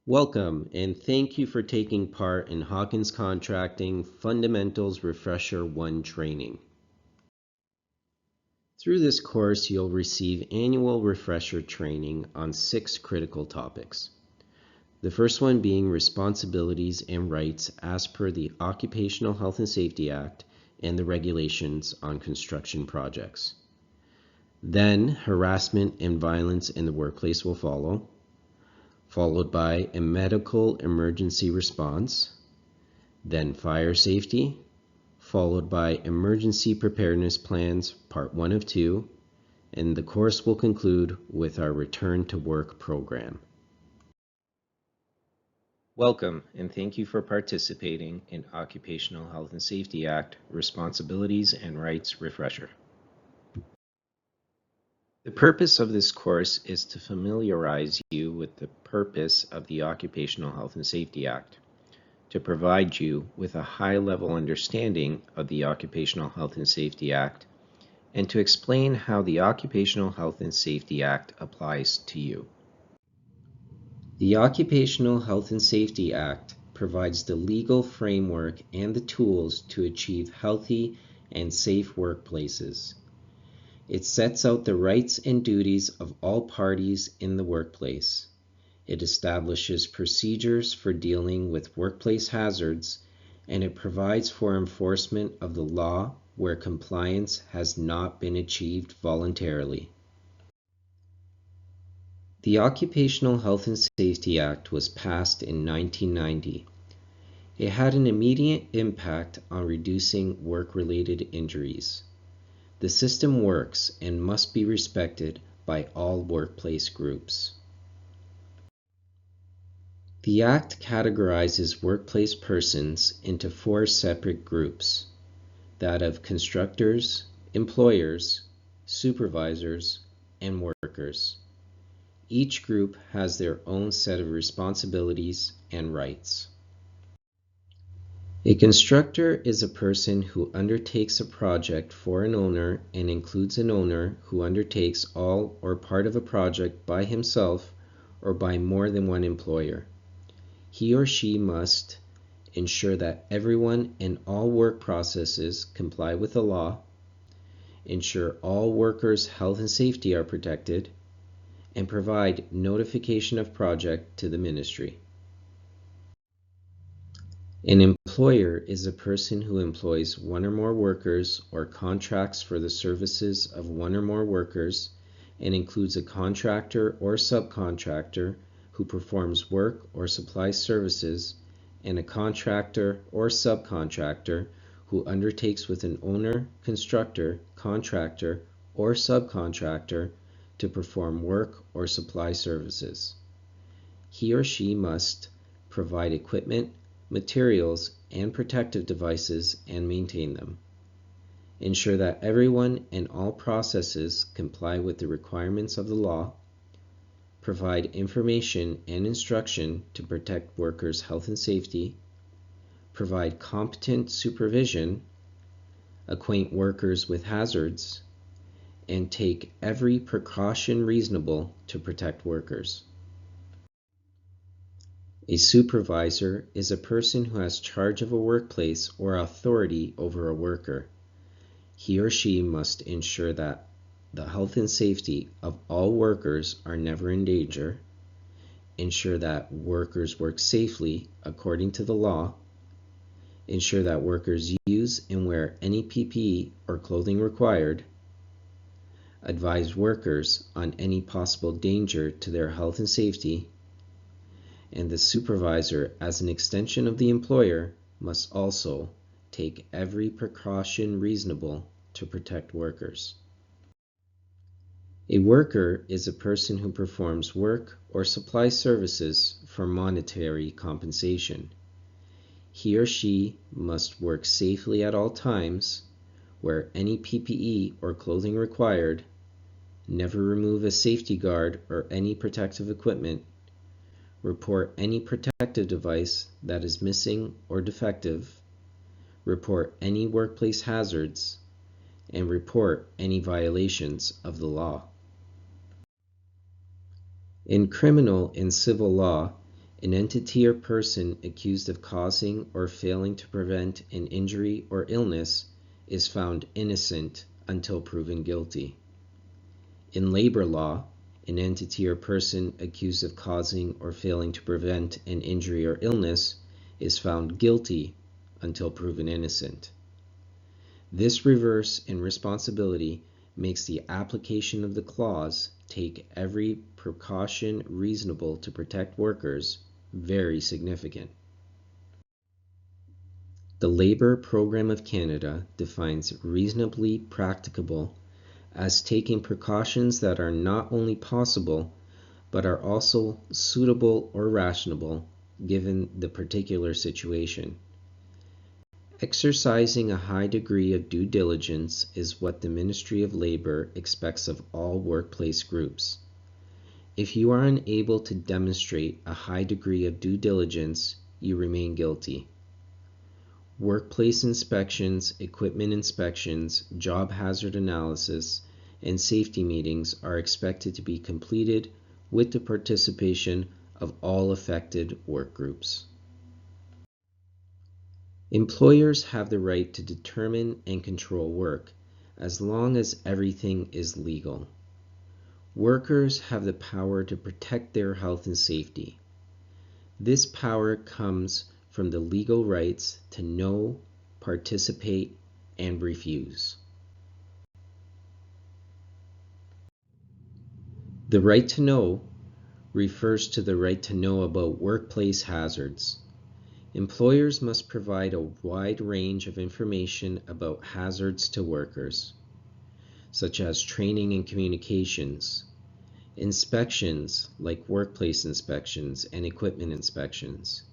Welcome, and thank you for taking part in Hawkins Contracting Fundamentals Refresher 1 training. Through this course, you'll receive annual refresher training on 6 critical topics. The first one being responsibilities and rights as per the Occupational Health and Safety Act and the regulations on construction projects. Then, harassment and violence in the workplace will follow, followed by a medical emergency response, then fire safety, followed by emergency preparedness plans, part 1 of 2, and the course will conclude with our return to work program. Welcome, and thank you for participating in Occupational Health and Safety Act Responsibilities and Rights Refresher. The purpose of this course is to familiarize you with the purpose of the Occupational Health and Safety Act, to provide you with a high-level understanding of the Occupational Health and Safety Act, and to explain how the Occupational Health and Safety Act applies to you. The Occupational Health and Safety Act provides the legal framework and the tools to achieve healthy and safe workplaces. It sets out the rights and duties of all parties in the workplace. It establishes procedures for dealing with workplace hazards, and it provides for enforcement of the law where compliance has not been achieved voluntarily. The Occupational Health and Safety Act was passed in 1990. It had an immediate impact on reducing work-related injuries. The system works and must be respected by all workplace groups. The Act categorizes workplace persons into 4 separate groups: that of constructors, employers, supervisors, and workers. Each group has their own set of responsibilities and rights. A constructor is a person who undertakes a project for an owner and includes an owner who undertakes all or part of a project by himself or by more than one employer. He or she must ensure that everyone and all work processes comply with the law, ensure all workers' health and safety are protected, and provide notification of project to the ministry. An employer is a person who employs one or more workers or contracts for the services of one or more workers and includes a contractor or subcontractor who performs work or supplies services, and a contractor or subcontractor who undertakes with an owner, constructor, contractor, or subcontractor to perform work or supply services. He or she must provide equipment, materials, and protective devices and maintain them. Ensure that everyone and all processes comply with the requirements of the law. Provide information and instruction to protect workers' health and safety. Provide competent supervision. Acquaint workers with hazards. And take every precaution reasonable to protect workers. A supervisor is a person who has charge of a workplace or authority over a worker. He or she must ensure that the health and safety of all workers are never in danger, ensure that workers work safely according to the law, ensure that workers use and wear any PPE or clothing required, advise workers on any possible danger to their health and safety, and the supervisor, as an extension of the employer, must also take every precaution reasonable to protect workers. A worker is a person who performs work or supplies services for monetary compensation. He or she must work safely at all times, wear any PPE or clothing required, never remove a safety guard or any protective equipment, report any protective device that is missing or defective, report any workplace hazards, and report any violations of the law. In criminal and civil law, An entity or person accused of causing or failing to prevent an injury or illness is found innocent until proven guilty. In labor law, an entity or person accused of causing or failing to prevent an injury or illness is found guilty until proven innocent. This reverse in responsibility makes the application of the clause take every precaution reasonable to protect workers very significant. The Labour Program of Canada defines reasonably practicable as taking precautions that are not only possible, but are also suitable or rational given the particular situation. Exercising a high degree of due diligence is what the Ministry of Labour expects of all workplace groups. If you are unable to demonstrate a high degree of due diligence, you remain guilty. Workplace inspections, equipment inspections, job hazard analysis, and safety meetings are expected to be completed with the participation of all affected work groups. Employers have the right to determine and control work, as long as everything is legal. Workers have the power to protect their health and safety. This power comes from the legal rights to know, participate, and refuse. The right to know refers to the right to know about workplace hazards. Employers must provide a wide range of information about hazards to workers, such as training and communications, inspections like workplace inspections and equipment inspections,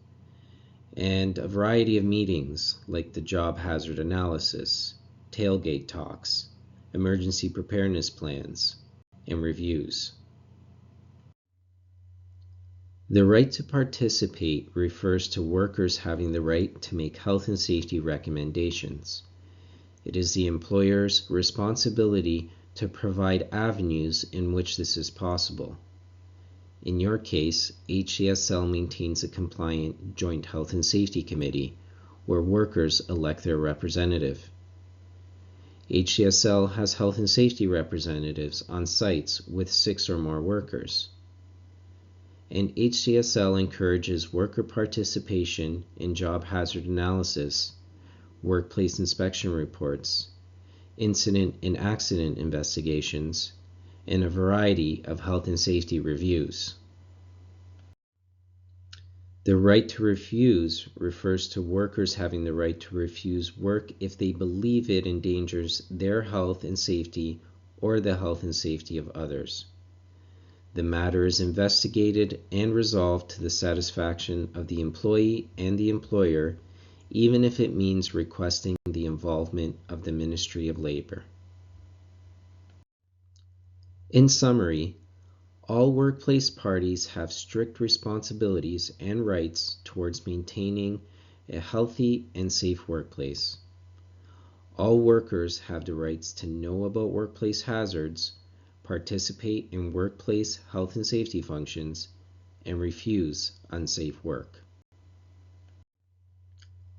and a variety of meetings like the job hazard analysis, tailgate talks, emergency preparedness plans, and reviews. The right to participate refers to workers having the right to make health and safety recommendations. It is the employer's responsibility to provide avenues in which this is possible. In your case, HCSL maintains a compliant Joint Health and Safety Committee where workers elect their representative. HCSL has health and safety representatives on sites with 6 or more workers. And HCSL encourages worker participation in job hazard analysis, workplace inspection reports, incident and accident investigations, and a variety of health and safety reviews. The right to refuse refers to workers having the right to refuse work if they believe it endangers their health and safety or the health and safety of others. The matter is investigated and resolved to the satisfaction of the employee and the employer, even if it means requesting the involvement of the Ministry of Labour. In summary, all workplace parties have strict responsibilities and rights towards maintaining a healthy and safe workplace. All workers have the rights to know about workplace hazards, participate in workplace health and safety functions, and refuse unsafe work.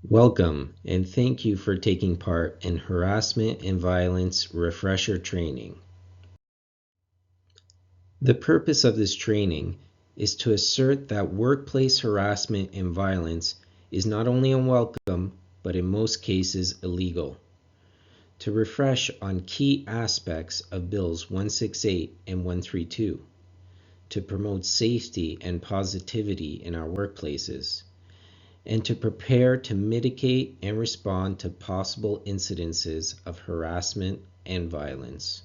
Welcome, and thank you for taking part in Harassment and Violence Refresher Training. The purpose of this training is to assert that workplace harassment and violence is not only unwelcome, but in most cases illegal. To refresh on key aspects of Bills 168 and 132, to promote safety and positivity in our workplaces, and to prepare to mitigate and respond to possible incidences of harassment and violence.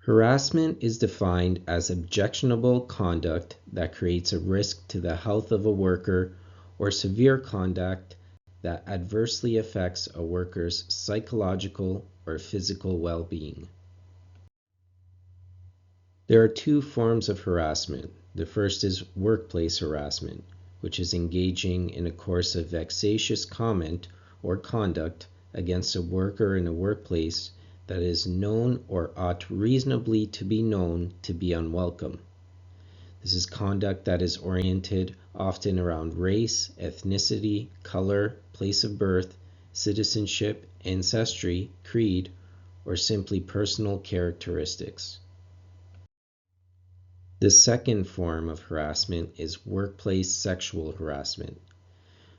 Harassment is defined as objectionable conduct that creates a risk to the health of a worker or severe conduct that adversely affects a worker's psychological or physical well-being. There are 2 forms of harassment. The first is workplace harassment, which is engaging in a course of vexatious comment or conduct against a worker in a workplace that is known or ought reasonably to be known to be unwelcome. This is conduct that is oriented often around race, ethnicity, color, place of birth, citizenship, ancestry, creed, or simply personal characteristics. The second form of harassment is workplace sexual harassment,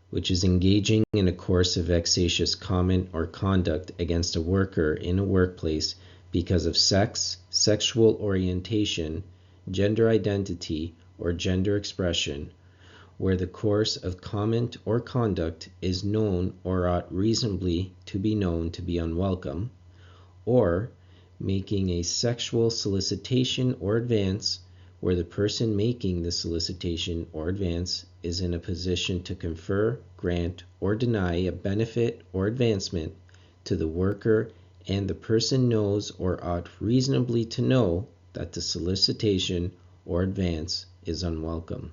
which is engaging in a course of vexatious comment or conduct against a worker in a workplace because of sex, sexual orientation, gender identity, or gender expression, where the course of comment or conduct is known or ought reasonably to be known to be unwelcome, or making a sexual solicitation or advance where the person making the solicitation or advance is in a position to confer, grant, or deny a benefit or advancement to the worker and the person knows or ought reasonably to know that the solicitation or advance is unwelcome.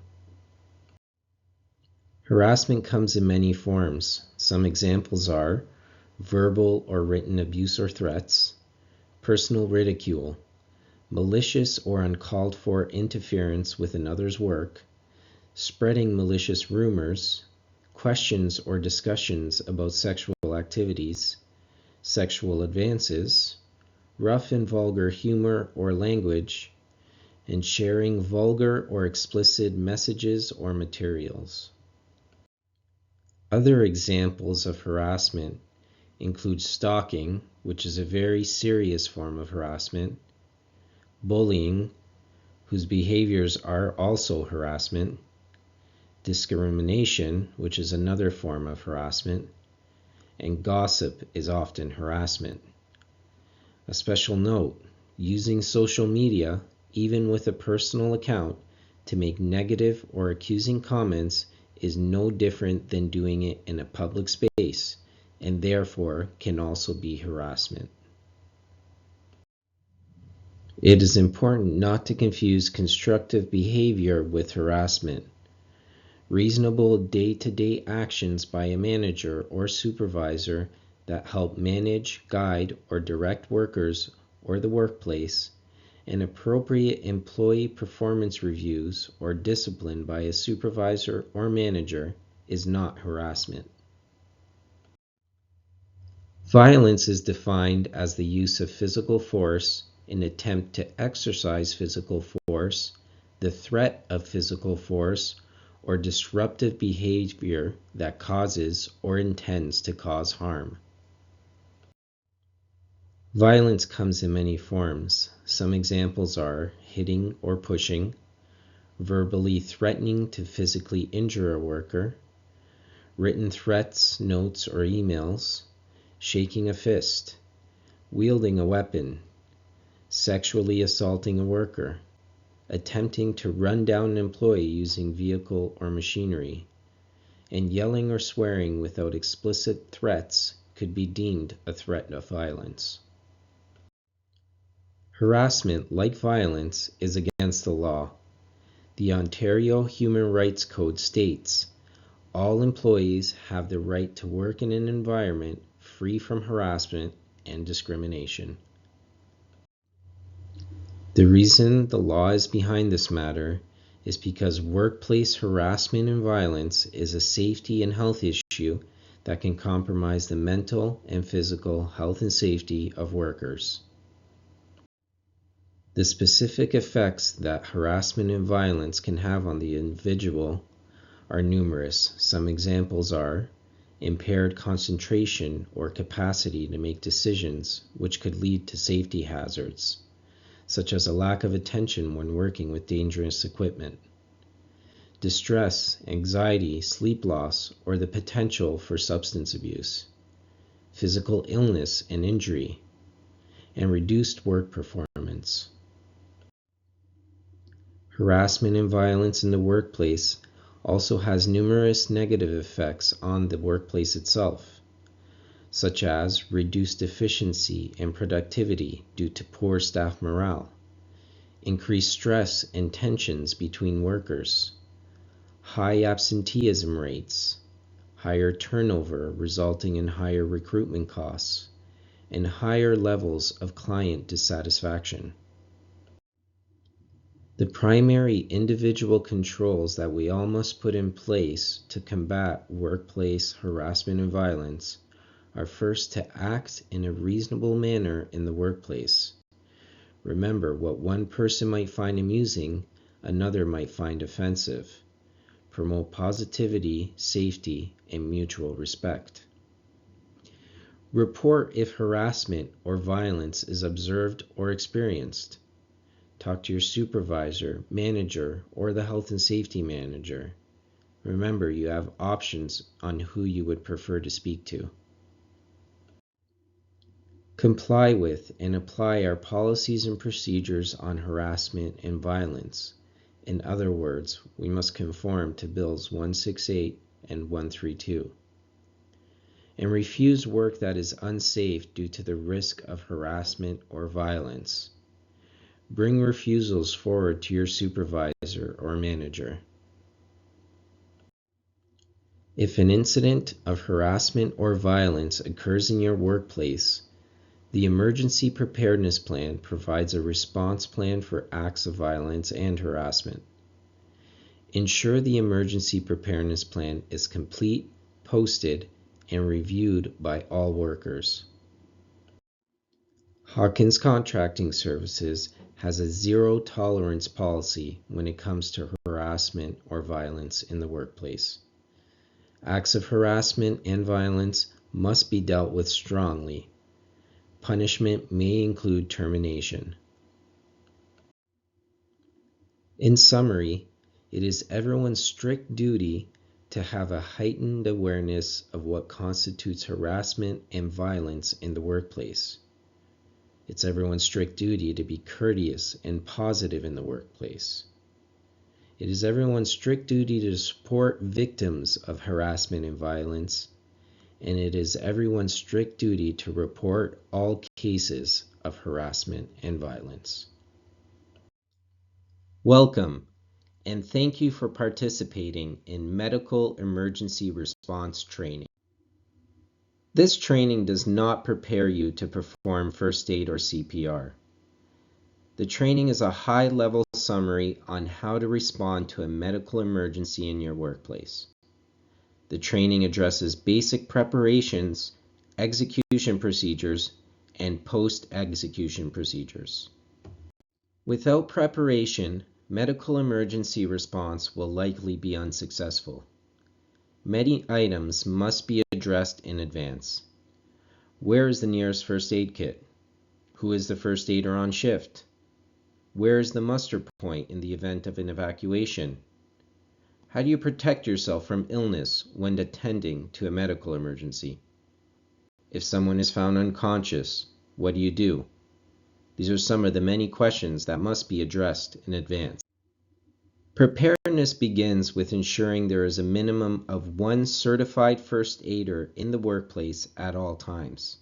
Harassment comes in many forms. Some examples are verbal or written abuse or threats, personal ridicule, malicious or uncalled for interference with another's work, spreading malicious rumors, questions or discussions about sexual activities, sexual advances, rough and vulgar humor or language, and sharing vulgar or explicit messages or materials. Other examples of harassment include stalking, which is a very serious form of harassment, bullying, whose behaviors are also harassment, discrimination, which is another form of harassment, and gossip is often harassment. A special note, using social media, even with a personal account, to make negative or accusing comments is no different than doing it in a public space, and therefore can also be harassment. It is important not to confuse constructive behavior with harassment. Reasonable day-to-day actions by a manager or supervisor that help manage, guide, or direct workers or the workplace, and appropriate employee performance reviews or discipline by a supervisor or manager is not harassment. Violence is defined as the use of physical force, an attempt to exercise physical force, the threat of physical force, or disruptive behavior that causes or intends to cause harm. Violence comes in many forms. Some examples are hitting or pushing, verbally threatening to physically injure a worker, written threats, notes, or emails, shaking a fist, wielding a weapon, sexually assaulting a worker, attempting to run down an employee using vehicle or machinery, and yelling or swearing without explicit threats could be deemed a threat of violence. Harassment, like violence, is against the law. The Ontario Human Rights Code states, all employees have the right to work in an environment free from harassment and discrimination. The reason the law is behind this matter is because workplace harassment and violence is a safety and health issue that can compromise the mental and physical health and safety of workers. The specific effects that harassment and violence can have on the individual are numerous. Some examples are impaired concentration or capacity to make decisions, which could lead to safety hazards, such as a lack of attention when working with dangerous equipment, distress, anxiety, sleep loss, or the potential for substance abuse, physical illness and injury, and reduced work performance. Harassment and violence in the workplace also has numerous negative effects on the workplace itself, such as reduced efficiency and productivity due to poor staff morale, increased stress and tensions between workers, high absenteeism rates, higher turnover resulting in higher recruitment costs, and higher levels of client dissatisfaction. The primary individual controls that we all must put in place to combat workplace harassment and violence are first to act in a reasonable manner in the workplace. Remember, what one person might find amusing, another might find offensive. Promote positivity, safety, and mutual respect. Report if harassment or violence is observed or experienced. Talk to your supervisor, manager, or the health and safety manager. Remember, you have options on who you would prefer to speak to. Comply with and apply our policies and procedures on harassment and violence. In other words, we must conform to Bills 168 and 132. And refuse work that is unsafe due to the risk of harassment or violence. Bring refusals forward to your supervisor or manager. If an incident of harassment or violence occurs in your workplace, the Emergency Preparedness Plan provides a response plan for acts of violence and harassment. Ensure the Emergency Preparedness Plan is complete, posted, and reviewed by all workers. Hawkins Contracting Services has a zero-tolerance policy when it comes to harassment or violence in the workplace. Acts of harassment and violence must be dealt with strongly. Punishment may include termination. In summary, it is everyone's strict duty to have a heightened awareness of what constitutes harassment and violence in the workplace. It's everyone's strict duty to be courteous and positive in the workplace. It is everyone's strict duty to support victims of harassment and violence, and it is everyone's strict duty to report all cases of harassment and violence. Welcome, and thank you for participating in Medical Emergency Response Training. This training does not prepare you to perform first aid or CPR. The training is a high-level summary on how to respond to a medical emergency in your workplace. The training addresses basic preparations, execution procedures, and post-execution procedures. Without preparation, medical emergency response will likely be unsuccessful. Many items must be addressed in advance. Where is the nearest first aid kit? Who is the first aider on shift? Where is the muster point in the event of an evacuation? How do you protect yourself from illness when attending to a medical emergency? If someone is found unconscious, what do you do? These are some of the many questions that must be addressed in advance. Preparedness begins with ensuring there is a minimum of one certified first aider in the workplace at all times.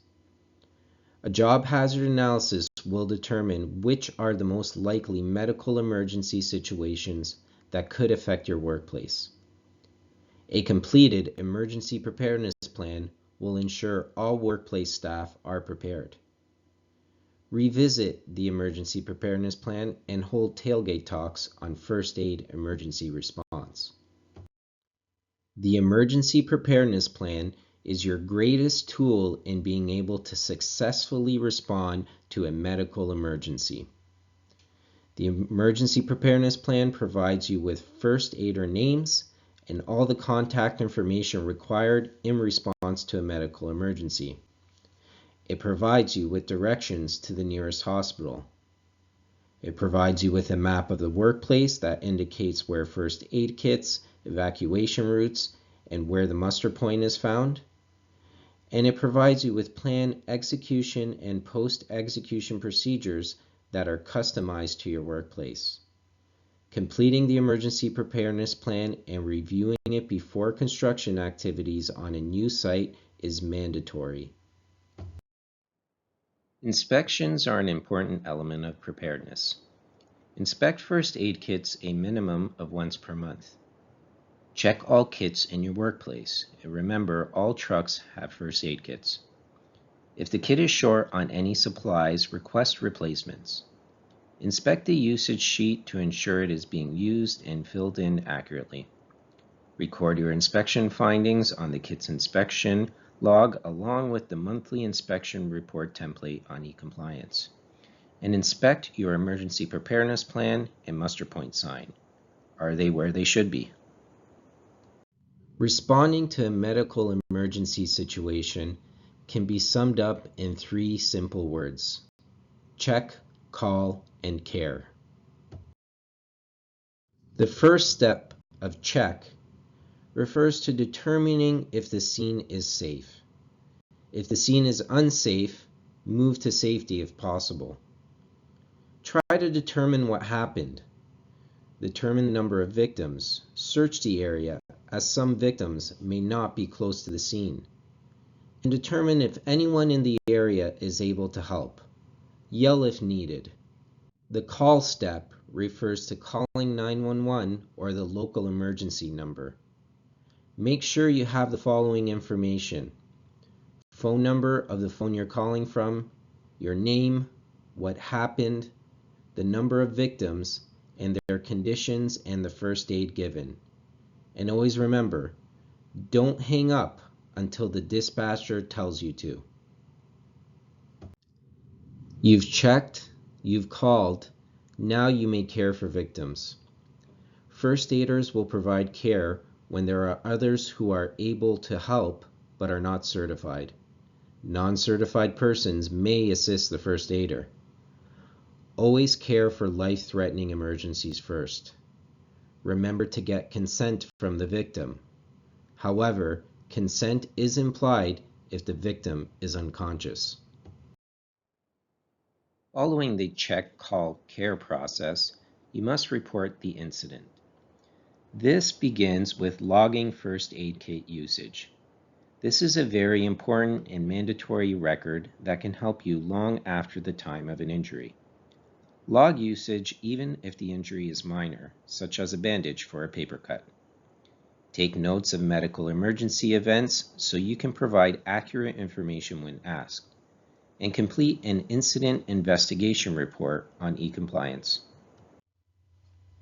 A job hazard analysis will determine which are the most likely medical emergency situations that could affect your workplace. A completed emergency preparedness plan will ensure all workplace staff are prepared. Revisit the emergency preparedness plan and hold tailgate talks on first aid emergency response. The emergency preparedness plan is your greatest tool in being able to successfully respond to a medical emergency. The emergency preparedness plan provides you with first aider names and all the contact information required in response to a medical emergency. It provides you with directions to the nearest hospital. It provides you with a map of the workplace that indicates where first aid kits, evacuation routes, and where the muster point is found. And it provides you with plan execution and post-execution procedures that are customized to your workplace. Completing the emergency preparedness plan and reviewing it before construction activities on a new site is mandatory. Inspections are an important element of preparedness. Inspect first aid kits a minimum of once per month. Check all kits in your workplace, and remember all trucks have first aid kits. If the kit is short on any supplies, request replacements. Inspect the usage sheet to ensure it is being used and filled in accurately. Record your inspection findings on the kit's inspection log along with the monthly inspection report template on eCompliance. And inspect your emergency preparedness plan and muster point sign. Are they where they should be? Responding to a medical emergency situation can be summed up in 3 simple words: check, call, and care. The first step of check refers to determining if the scene is safe. If the scene is unsafe, move to safety if possible. Try to determine what happened. Determine the number of victims. Search the area, as some victims may not be close to the scene. And determine if anyone in the area is able to help. Yell if needed. The call step refers to calling 911 or the local emergency number. Make sure you have the following information: phone number of the phone you're calling from, your name, what happened, the number of victims, and their conditions and the first aid given. And always remember, don't hang up until the dispatcher tells you to. You've checked, you've called, now you may care for victims. First aiders will provide care when there are others who are able to help but are not certified. Non-certified persons may assist the first aider. Always care for life-threatening emergencies first. Remember to get consent from the victim. However, consent is implied if the victim is unconscious. Following the check, call, care process, you must report the incident. This begins with logging first aid kit usage. This is a very important and mandatory record that can help you long after the time of an injury. Log usage even if the injury is minor, such as a bandage for a paper cut. Take notes of medical emergency events so you can provide accurate information when asked. And complete an incident investigation report on eCompliance.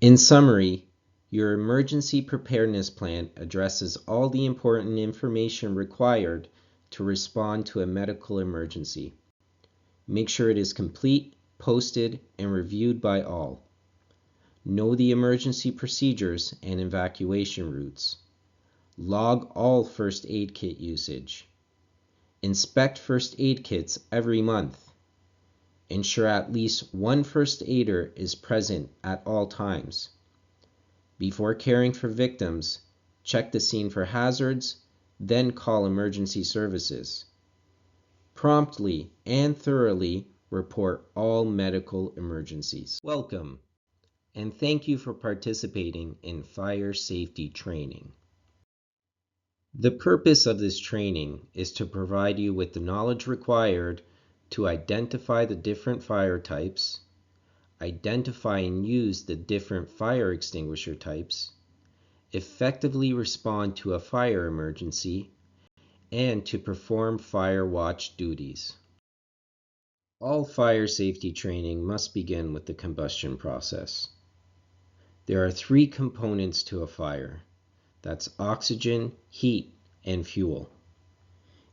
In summary, your emergency preparedness plan addresses all the important information required to respond to a medical emergency. Make sure it is complete, posted, and reviewed by all. Know the emergency procedures and evacuation routes. Log all first aid kit usage. Inspect first aid kits every month. Ensure at least one first aider is present at all times. Before caring for victims, check the scene for hazards, then call emergency services. Promptly and thoroughly report all medical emergencies. Welcome, and thank you for participating in fire safety training. The purpose of this training is to provide you with the knowledge required to identify the different fire types, identify and use the different fire extinguisher types, effectively respond to a fire emergency, and to perform fire watch duties. All fire safety training must begin with the combustion process. There are 3 components to a fire. That's oxygen, heat, and fuel.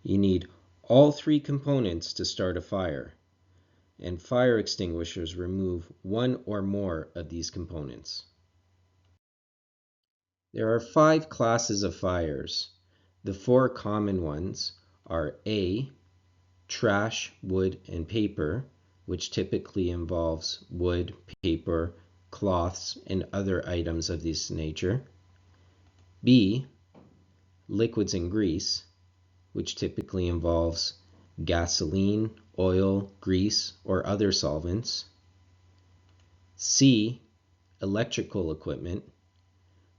You need all 3 components to start a fire, and fire extinguishers remove one or more of these components. There are 5 classes of fires. The 4 common ones are A, trash, wood, and paper, which typically involves wood, paper, cloths, and other items of this nature. B, liquids and grease, which typically involves gasoline, oil, grease, or other solvents. C, electrical equipment,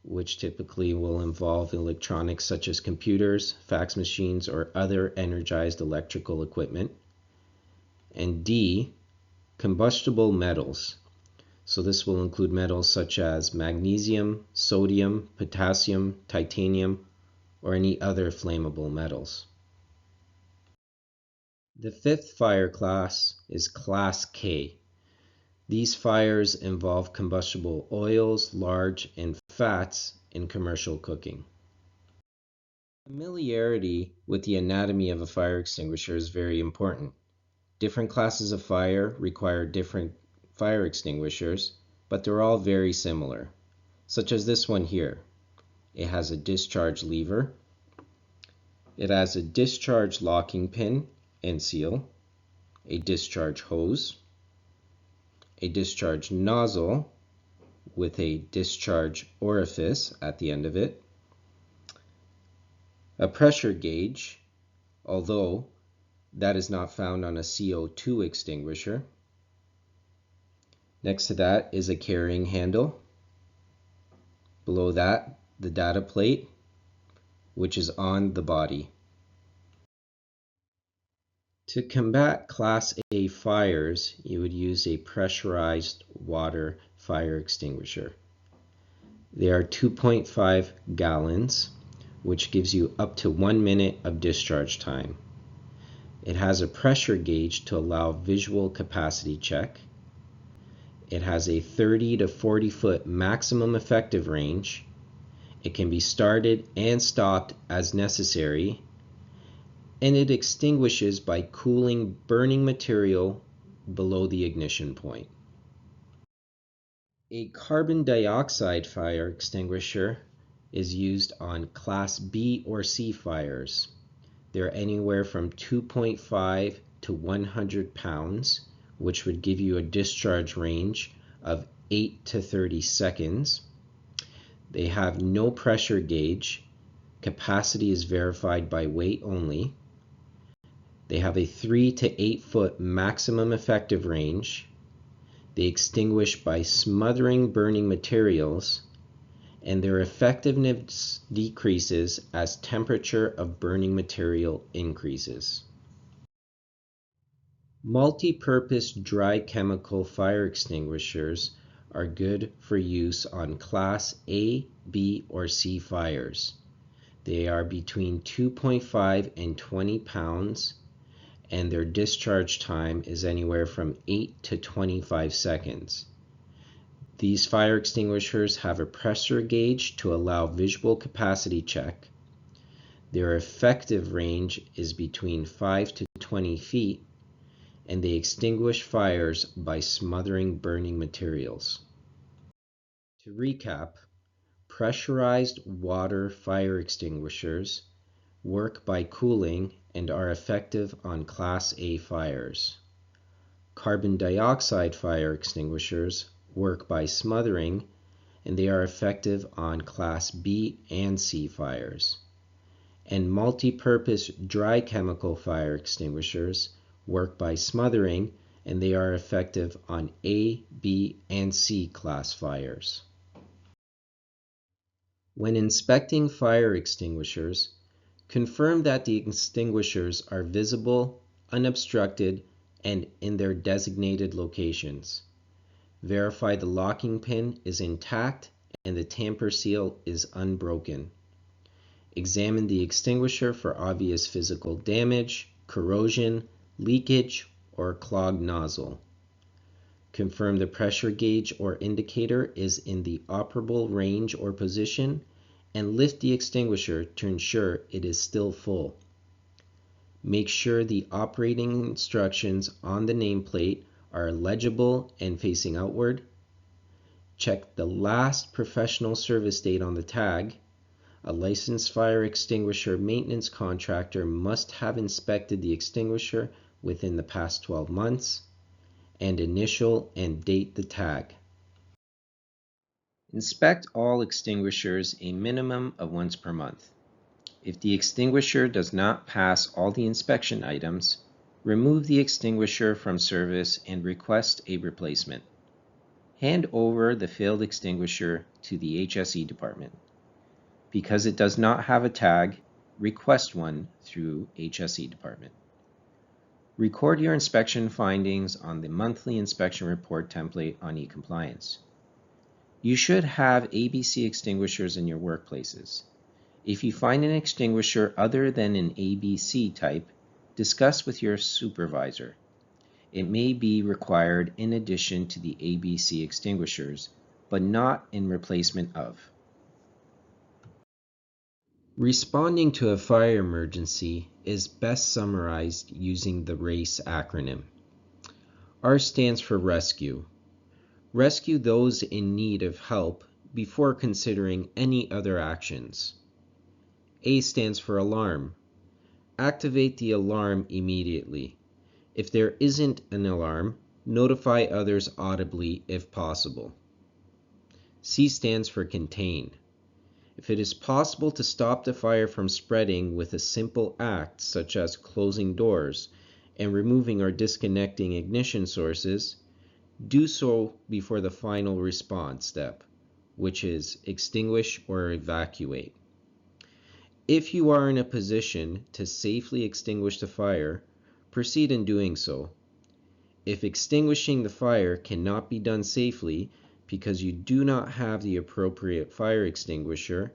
which typically will involve electronics such as computers, fax machines, or other energized electrical equipment. And D, combustible metals. So this will include metals such as magnesium, sodium, potassium, titanium, or any other flammable metals. The 5th fire class is Class K. These fires involve combustible oils, lard, and fats in commercial cooking. Familiarity with the anatomy of a fire extinguisher is very important. Different classes of fire require different fire extinguishers, but they're all very similar, such as this one here. It has a discharge lever, it has a discharge locking pin and seal, a discharge hose, a discharge nozzle with a discharge orifice at the end of it, a pressure gauge, although that is not found on a CO2 extinguisher. Next to that is a carrying handle. Below that, the data plate, which is on the body. To combat Class A fires, you would use a pressurized water fire extinguisher. They are 2.5 gallons, which gives you up to 1 minute of discharge time. It has a pressure gauge to allow visual capacity check. It has a 30 to 40 foot maximum effective range. It can be started and stopped as necessary, and it extinguishes by cooling burning material below the ignition point. A carbon dioxide fire extinguisher is used on Class B or C fires. They're anywhere from 2.5 to 100 pounds, which would give you a discharge range of 8 to 30 seconds. They have no pressure gauge. Capacity is verified by weight only. They have a 3 to 8 foot maximum effective range. They extinguish by smothering burning materials, and their effectiveness decreases as temperature of burning material increases. Multi-purpose dry chemical fire extinguishers are good for use on Class A, B, or C fires. They are between 2.5 and 20 pounds, and their discharge time is anywhere from 8 to 25 seconds. These fire extinguishers have a pressure gauge to allow visual capacity check. Their effective range is between 5 to 20 feet, and they extinguish fires by smothering burning materials. To recap, pressurized water fire extinguishers work by cooling and are effective on Class A fires. Carbon dioxide fire extinguishers work by smothering, and they are effective on Class B and C fires. And multi-purpose dry chemical fire extinguishers work by smothering, and they are effective on A, B, and C class fires. When inspecting fire extinguishers, confirm that the extinguishers are visible, unobstructed, and in their designated locations. Verify the locking pin is intact and the tamper seal is unbroken. Examine the extinguisher for obvious physical damage, corrosion, leakage, or clogged nozzle. Confirm the pressure gauge or indicator is in the operable range or position, and lift the extinguisher to ensure it is still full. Make sure the operating instructions on the nameplate are legible and facing outward. Check the last professional service date on the tag. A licensed fire extinguisher maintenance contractor must have inspected the extinguisher within the past 12 months, and initial and date the tag. Inspect all extinguishers a minimum of once per month. If the extinguisher does not pass all the inspection items, remove the extinguisher from service and request a replacement. Hand over the failed extinguisher to the HSE department. Because it does not have a tag, request one through HSE department. Record your inspection findings on the monthly inspection report template on eCompliance. You should have ABC extinguishers in your workplaces. If you find an extinguisher other than an ABC type, discuss with your supervisor. It may be required in addition to the ABC extinguishers, but not in replacement of. Responding to a fire emergency is best summarized using the RACE acronym. R stands for rescue. Rescue those in need of help before considering any other actions. A stands for alarm. Activate the alarm immediately. If there isn't an alarm, notify others audibly if possible. C stands for contain. If it is possible to stop the fire from spreading with a simple act such as closing doors and removing or disconnecting ignition sources, do so before the final response step, which is extinguish or evacuate. If you are in a position to safely extinguish the fire, proceed in doing so. If extinguishing the fire cannot be done safely because you do not have the appropriate fire extinguisher,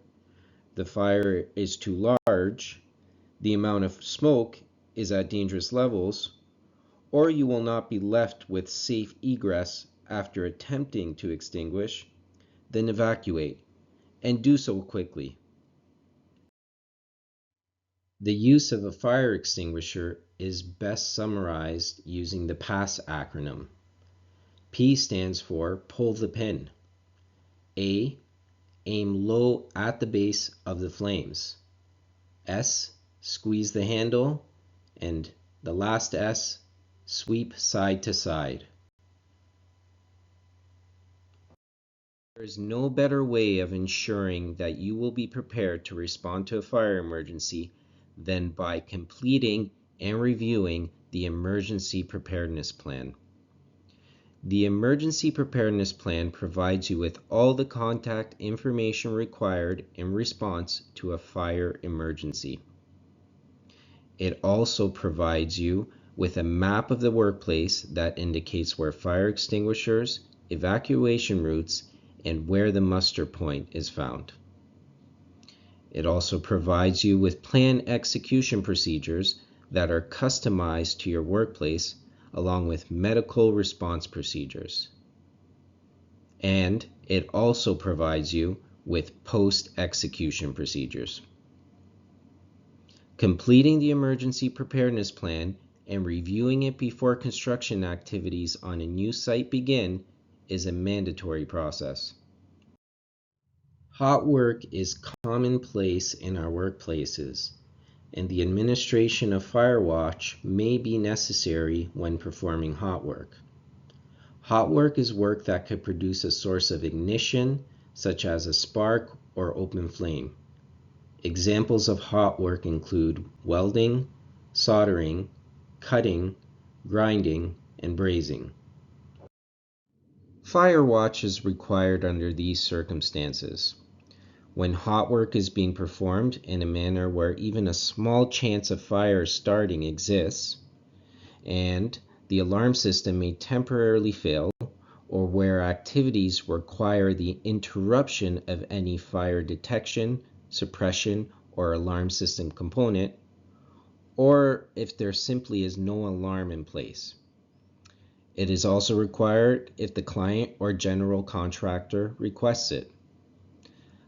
the fire is too large, the amount of smoke is at dangerous levels, or you will not be left with safe egress after attempting to extinguish, then evacuate, and do so quickly. The use of a fire extinguisher is best summarized using the PASS acronym. P stands for pull the pin. A, aim low at the base of the flames. S, squeeze the handle. And the last S, sweep side to side. There is no better way of ensuring that you will be prepared to respond to a fire emergency than by completing and reviewing the Emergency Preparedness Plan. The Emergency Preparedness Plan provides you with all the contact information required in response to a fire emergency. It also provides you with a map of the workplace that indicates where fire extinguishers, evacuation routes, and where the muster point is found. It also provides you with plan execution procedures that are customized to your workplace, along with medical response procedures. And it also provides you with post-execution procedures. Completing the emergency preparedness plan and reviewing it before construction activities on a new site begin is a mandatory process. Hot work is commonplace in our workplaces, and the administration of fire watch may be necessary when performing hot work. Hot work is work that could produce a source of ignition, such as a spark or open flame. Examples of hot work include welding, soldering, cutting, grinding, and brazing. Fire watch is required under these circumstances: when hot work is being performed in a manner where even a small chance of fire starting exists, and the alarm system may temporarily fail, or where activities require the interruption of any fire detection, suppression, or alarm system component, or if there simply is no alarm in place. It is also required if the client or general contractor requests it.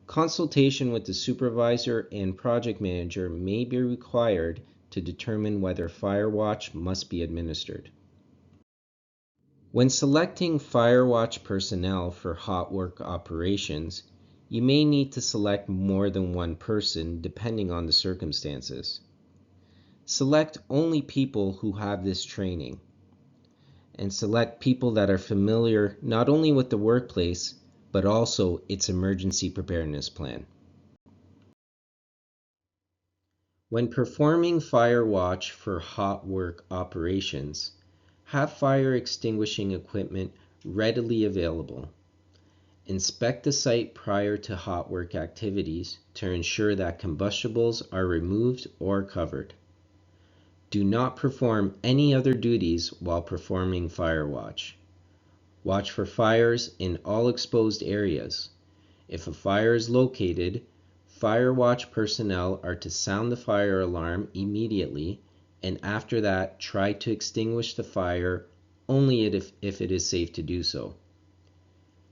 Consultation with the supervisor and project manager may be required to determine whether fire watch must be administered. When selecting fire watch personnel for hot work operations, you may need to select more than one person depending on the circumstances. Select only people who have this training, and select people that are familiar not only with the workplace, but also its emergency preparedness plan. When performing fire watch for hot work operations, have fire extinguishing equipment readily available. Inspect the site prior to hot work activities to ensure that combustibles are removed or covered. Do not perform any other duties while performing fire watch. Watch for fires in all exposed areas. If a fire is located, fire watch personnel are to sound the fire alarm immediately, and after that try to extinguish the fire only if it is safe to do so.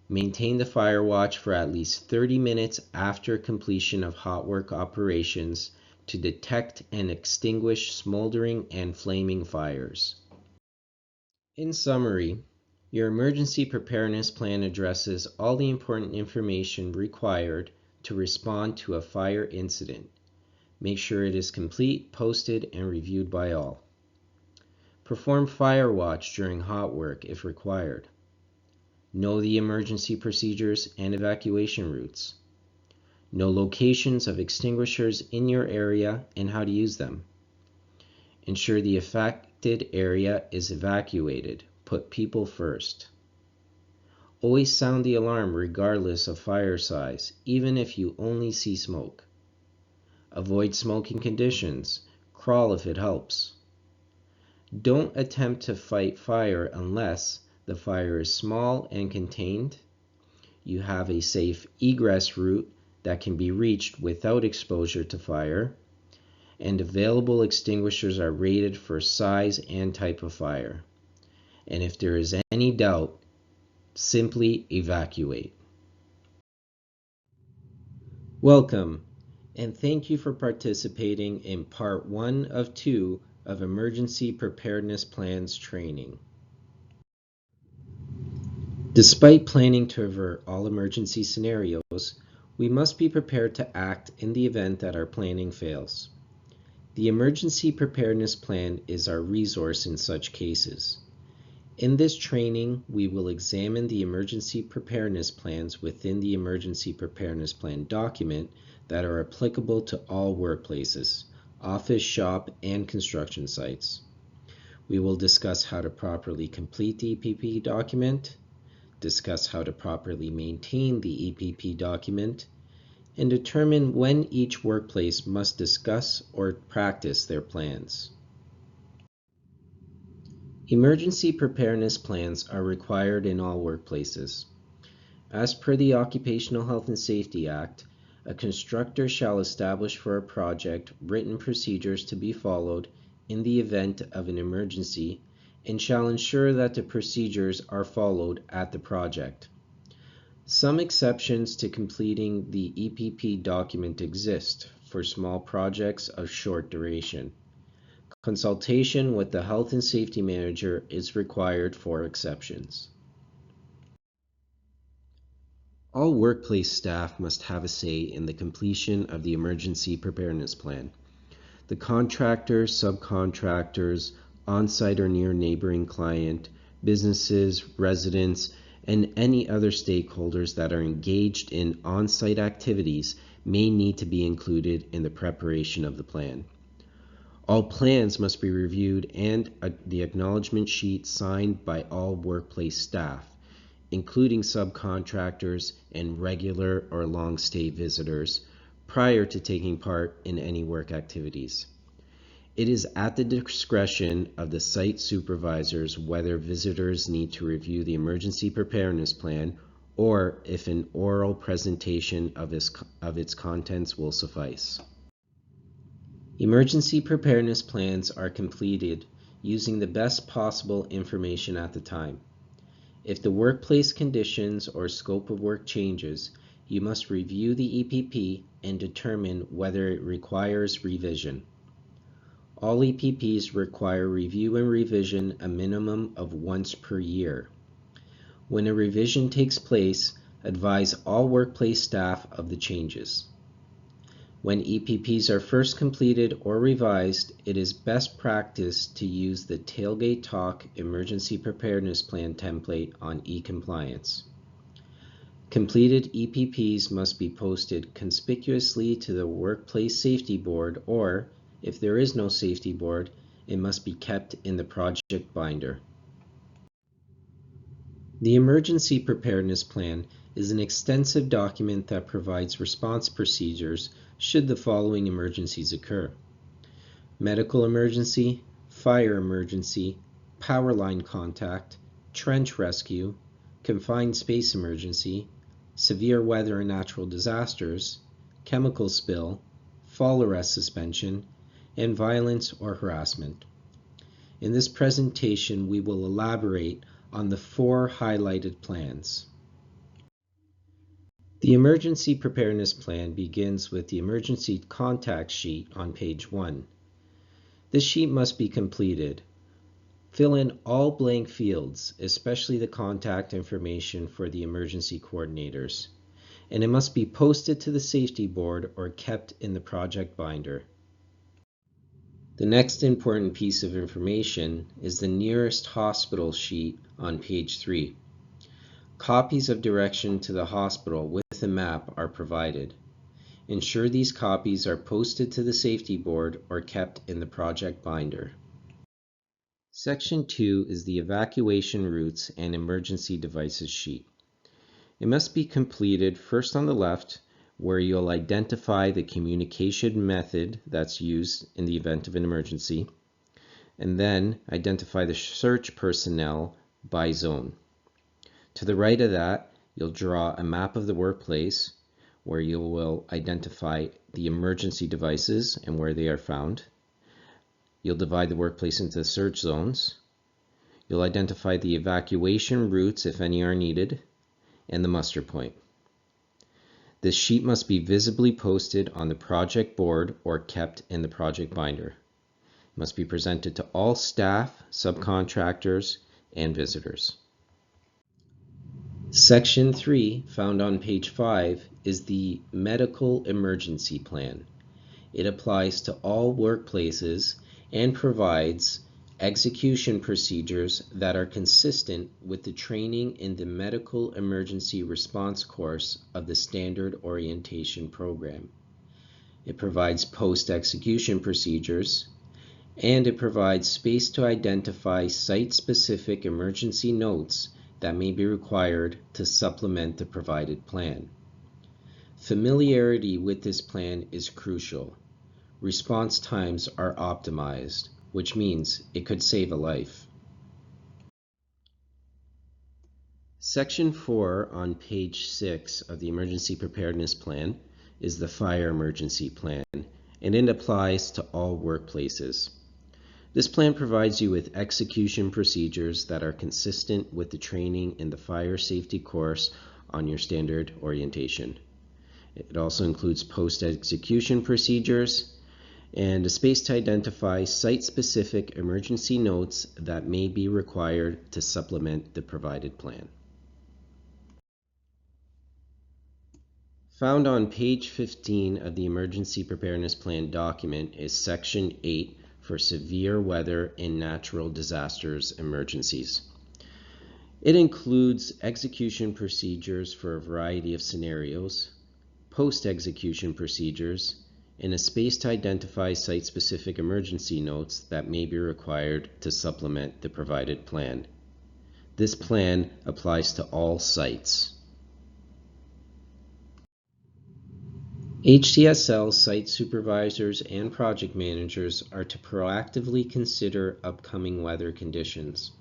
Maintain the fire watch for at least 30 minutes after completion of hot work operations to detect and extinguish smoldering and flaming fires. In summary, your emergency preparedness plan addresses all the important information required to respond to a fire incident. Make sure it is complete, posted, and reviewed by all. Perform fire watch during hot work if required. Know the emergency procedures and evacuation routes. Know locations of extinguishers in your area and how to use them. Ensure the affected area is evacuated. Put people first. Always sound the alarm regardless of fire size, even if you only see smoke. Avoid smoking conditions. Crawl if it helps. Don't attempt to fight fire unless the fire is small and contained, you have a safe egress route that can be reached without exposure to fire, and available extinguishers are rated for size and type of fire. And if there is any doubt, simply evacuate. Welcome, and thank you for participating in Part 1 of 2 of Emergency Preparedness Plans training. Despite planning to avert all emergency scenarios, we must be prepared to act in the event that our planning fails. The Emergency Preparedness Plan is our resource in such cases. In this training, we will examine the emergency preparedness plans within the Emergency Preparedness Plan document that are applicable to all workplaces, office, shop, and construction sites. We will discuss how to properly complete the EPP document, discuss how to properly maintain the EPP document, and determine when each workplace must discuss or practice their plans. Emergency preparedness plans are required in all workplaces. As per the Occupational Health and Safety Act, a constructor shall establish for a project written procedures to be followed in the event of an emergency and shall ensure that the procedures are followed at the project. Some exceptions to completing the EPP document exist for small projects of short duration. Consultation with the Health and Safety Manager is required for exceptions. All workplace staff must have a say in the completion of the emergency preparedness plan. The contractor, subcontractors, on-site or near neighboring client, businesses, residents, and any other stakeholders that are engaged in on-site activities may need to be included in the preparation of the plan. All plans must be reviewed and the acknowledgement sheet signed by all workplace staff, including subcontractors and regular or long-stay visitors, prior to taking part in any work activities. It is at the discretion of the site supervisors whether visitors need to review the emergency preparedness plan or if an oral presentation of its contents will suffice. Emergency preparedness plans are completed using the best possible information at the time. If the workplace conditions or scope of work changes, you must review the EPP and determine whether it requires revision. All EPPs require review and revision a minimum of once per year. When a revision takes place, advise all workplace staff of the changes. When EPPs are first completed or revised, it is best practice to use the Tailgate Talk Emergency Preparedness Plan template on e-compliance. Completed EPPs must be posted conspicuously to the Workplace Safety Board, or, if there is no safety board, it must be kept in the project binder. The Emergency Preparedness Plan is an extensive document that provides response procedures should the following emergencies occur: medical emergency, fire emergency, power line contact, trench rescue, confined space emergency, severe weather and natural disasters, chemical spill, fall arrest suspension, and violence or harassment. In this presentation, we will elaborate on the 4 highlighted plans. The Emergency Preparedness Plan begins with the Emergency Contact Sheet on page 1. This sheet must be completed. Fill in all blank fields, especially the contact information for the emergency coordinators, and it must be posted to the safety board or kept in the project binder. The next important piece of information is the nearest hospital sheet on page 3. Copies of direction to the hospital with a map are provided. Ensure these copies are posted to the safety board or kept in the project binder. Section 2 is the Evacuation Routes and Emergency Devices sheet. It must be completed first on the left, where you'll identify the communication method that's used in the event of an emergency, and then identify the search personnel by zone. To the right of that, you'll draw a map of the workplace where you will identify the emergency devices and where they are found. You'll divide the workplace into search zones. You'll identify the evacuation routes, if any are needed, and the muster point. This sheet must be visibly posted on the project board or kept in the project binder. It must be presented to all staff, subcontractors, and visitors. Section 3, found on page 5, is the Medical Emergency Plan. It applies to all workplaces and provides execution procedures that are consistent with the training in the Medical Emergency Response course of the Standard Orientation Program. It provides post-execution procedures, and it provides space to identify site-specific emergency notes that may be required to supplement the provided plan. Familiarity with this plan is crucial. Response times are optimized, which means it could save a life. Section 4 on page 6 of the Emergency Preparedness Plan is the Fire Emergency Plan, and it applies to all workplaces. This plan provides you with execution procedures that are consistent with the training in the fire safety course on your standard orientation. It also includes post-execution procedures and a space to identify site-specific emergency notes that may be required to supplement the provided plan. Found on page 15 of the Emergency Preparedness Plan document is Section 8 for severe weather and natural disasters emergencies. It includes execution procedures for a variety of scenarios, post-execution procedures, and a space to identify site-specific emergency notes that may be required to supplement the provided plan. This plan applies to all sites. HTSL site supervisors and project managers are to proactively consider upcoming weather conditions.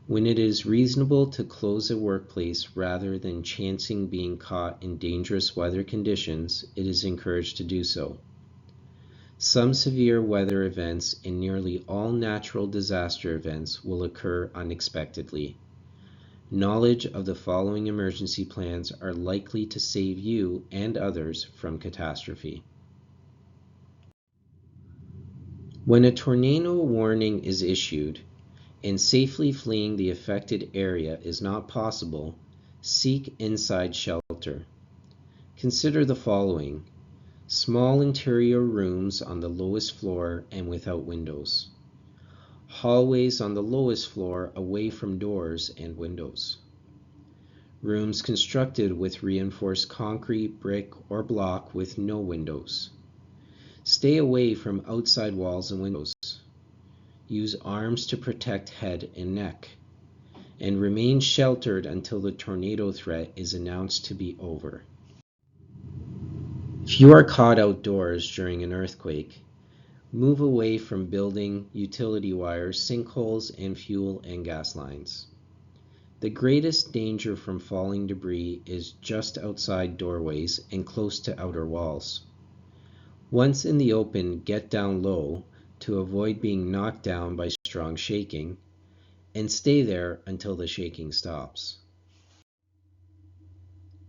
When it is reasonable to close a workplace rather than chancing being caught in dangerous weather conditions, it is encouraged to do so. Some severe weather events and nearly all natural disaster events will occur unexpectedly. Knowledge of the following emergency plans are likely to save you and others from catastrophe. When a tornado warning is issued and safely fleeing the affected area is not possible, seek inside shelter. Consider the following: small interior rooms on the lowest floor and without windows. Hallways on the lowest floor away from doors and windows. Rooms constructed with reinforced concrete, brick, or block with no windows. Stay away from outside walls and windows. Use arms to protect head and neck. And remain sheltered until the tornado threat is announced to be over. If you are caught outdoors during an earthquake, move away from building, utility wires, sinkholes, and fuel and gas lines. The greatest danger from falling debris is just outside doorways and close to outer walls. Once in the open, get down low to avoid being knocked down by strong shaking, and stay there until the shaking stops.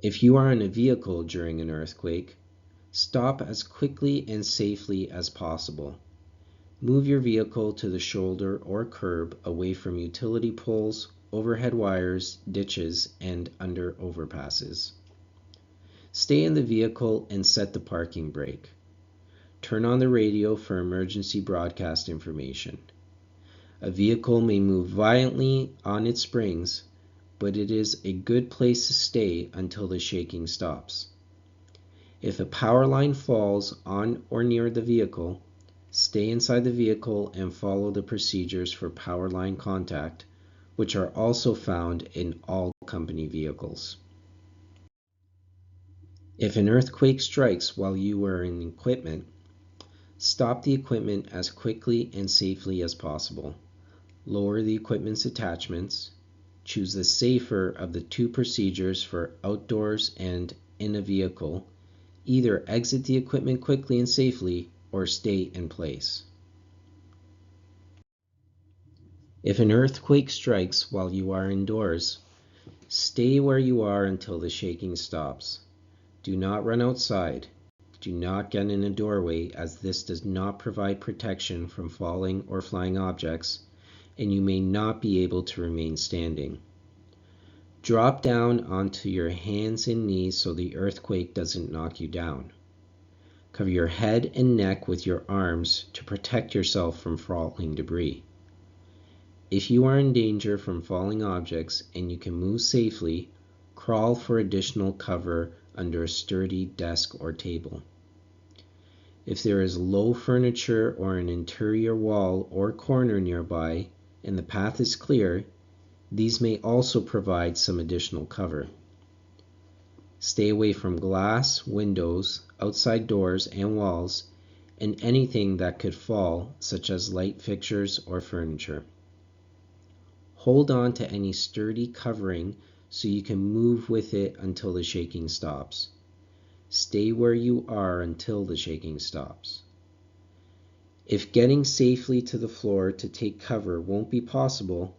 If you are in a vehicle during an earthquake, stop as quickly and safely as possible. Move your vehicle to the shoulder or curb away from utility poles, overhead wires, ditches, and under overpasses. Stay in the vehicle and set the parking brake. Turn on the radio for emergency broadcast information. A vehicle may move violently on its springs, but it is a good place to stay until the shaking stops. If a power line falls on or near the vehicle, stay inside the vehicle and follow the procedures for power line contact, which are also found in all company vehicles. If an earthquake strikes while you are in equipment, stop the equipment as quickly and safely as possible. Lower the equipment's attachments. Choose the safer of the two procedures for outdoors and in a vehicle. Either exit the equipment quickly and safely or stay in place. If an earthquake strikes while you are indoors, stay where you are until the shaking stops. Do not run outside. Do not get in a doorway, as this does not provide protection from falling or flying objects, and you may not be able to remain standing. Drop down onto your hands and knees so the earthquake doesn't knock you down. Cover your head and neck with your arms to protect yourself from falling debris. If you are in danger from falling objects and you can move safely, crawl for additional cover under a sturdy desk or table. If there is low furniture or an interior wall or corner nearby and the path is clear, these may also provide some additional cover. Stay away from glass, windows, outside doors and walls, and anything that could fall, such as light fixtures or furniture. Hold on to any sturdy covering so you can move with it until the shaking stops. Stay where you are until the shaking stops. If getting safely to the floor to take cover won't be possible,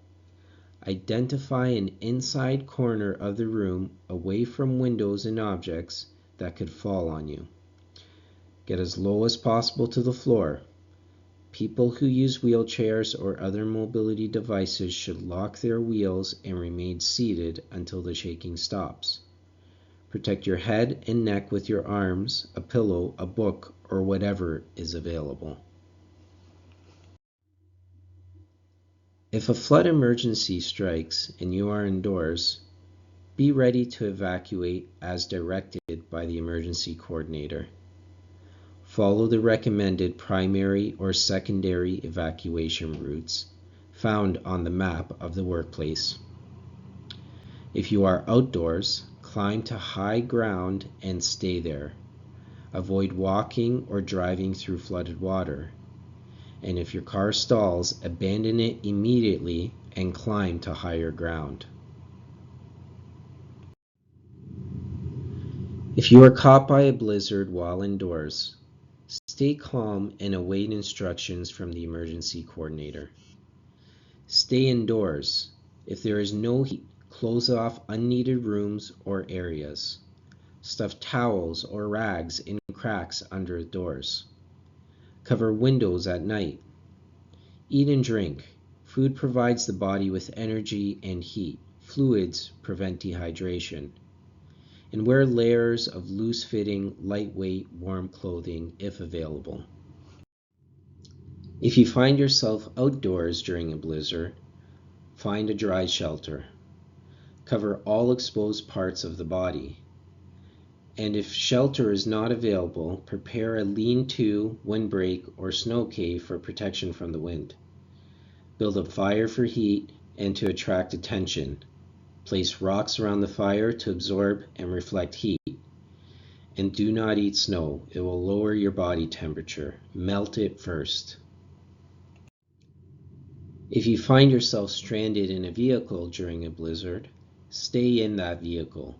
identify an inside corner of the room away from windows and objects that could fall on you. Get as low as possible to the floor. People who use wheelchairs or other mobility devices should lock their wheels and remain seated until the shaking stops. Protect your head and neck with your arms, a pillow, a book, or whatever is available. If a flood emergency strikes and you are indoors, be ready to evacuate as directed by the emergency coordinator. Follow the recommended primary or secondary evacuation routes found on the map of the workplace. If you are outdoors, climb to high ground and stay there. Avoid walking or driving through flooded water. And if your car stalls, abandon it immediately and climb to higher ground. If you are caught by a blizzard while indoors, stay calm and await instructions from the emergency coordinator. Stay indoors. If there is no heat, close off unneeded rooms or areas. Stuff towels or rags in cracks under doors. Cover windows at night. Eat and drink. Food provides the body with energy and heat. Fluids prevent dehydration. And wear layers of loose-fitting, lightweight, warm clothing if available. If you find yourself outdoors during a blizzard, find a dry shelter. Cover all exposed parts of the body. And if shelter is not available, prepare a lean-to, windbreak, or snow cave for protection from the wind. Build a fire for heat and to attract attention. Place rocks around the fire to absorb and reflect heat. And do not eat snow. It will lower your body temperature. Melt it first. If you find yourself stranded in a vehicle during a blizzard, stay in that vehicle.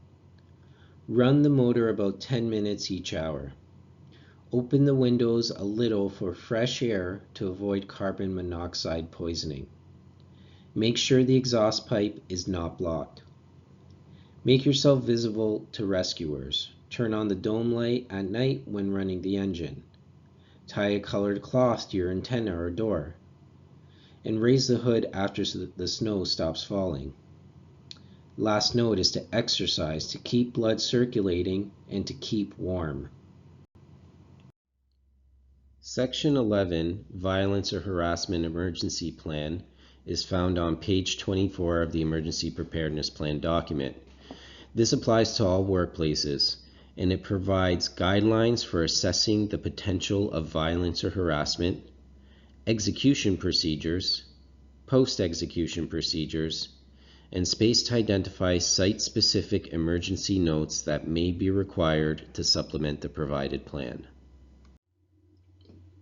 Run the motor about 10 minutes each hour. Open the windows a little for fresh air to avoid carbon monoxide poisoning. Make sure the exhaust pipe is not blocked. Make yourself visible to rescuers. Turn on the dome light at night when running the engine. Tie a colored cloth to your antenna or door. And raise the hood after the snow stops falling. Last note is to exercise to keep blood circulating and to keep warm. Section 11, Violence or Harassment Emergency Plan, is found on page 24 of the Emergency Preparedness Plan document. This applies to all workplaces, and it provides guidelines for assessing the potential of violence or harassment, execution procedures, post-execution procedures, and space to identify site-specific emergency notes that may be required to supplement the provided plan.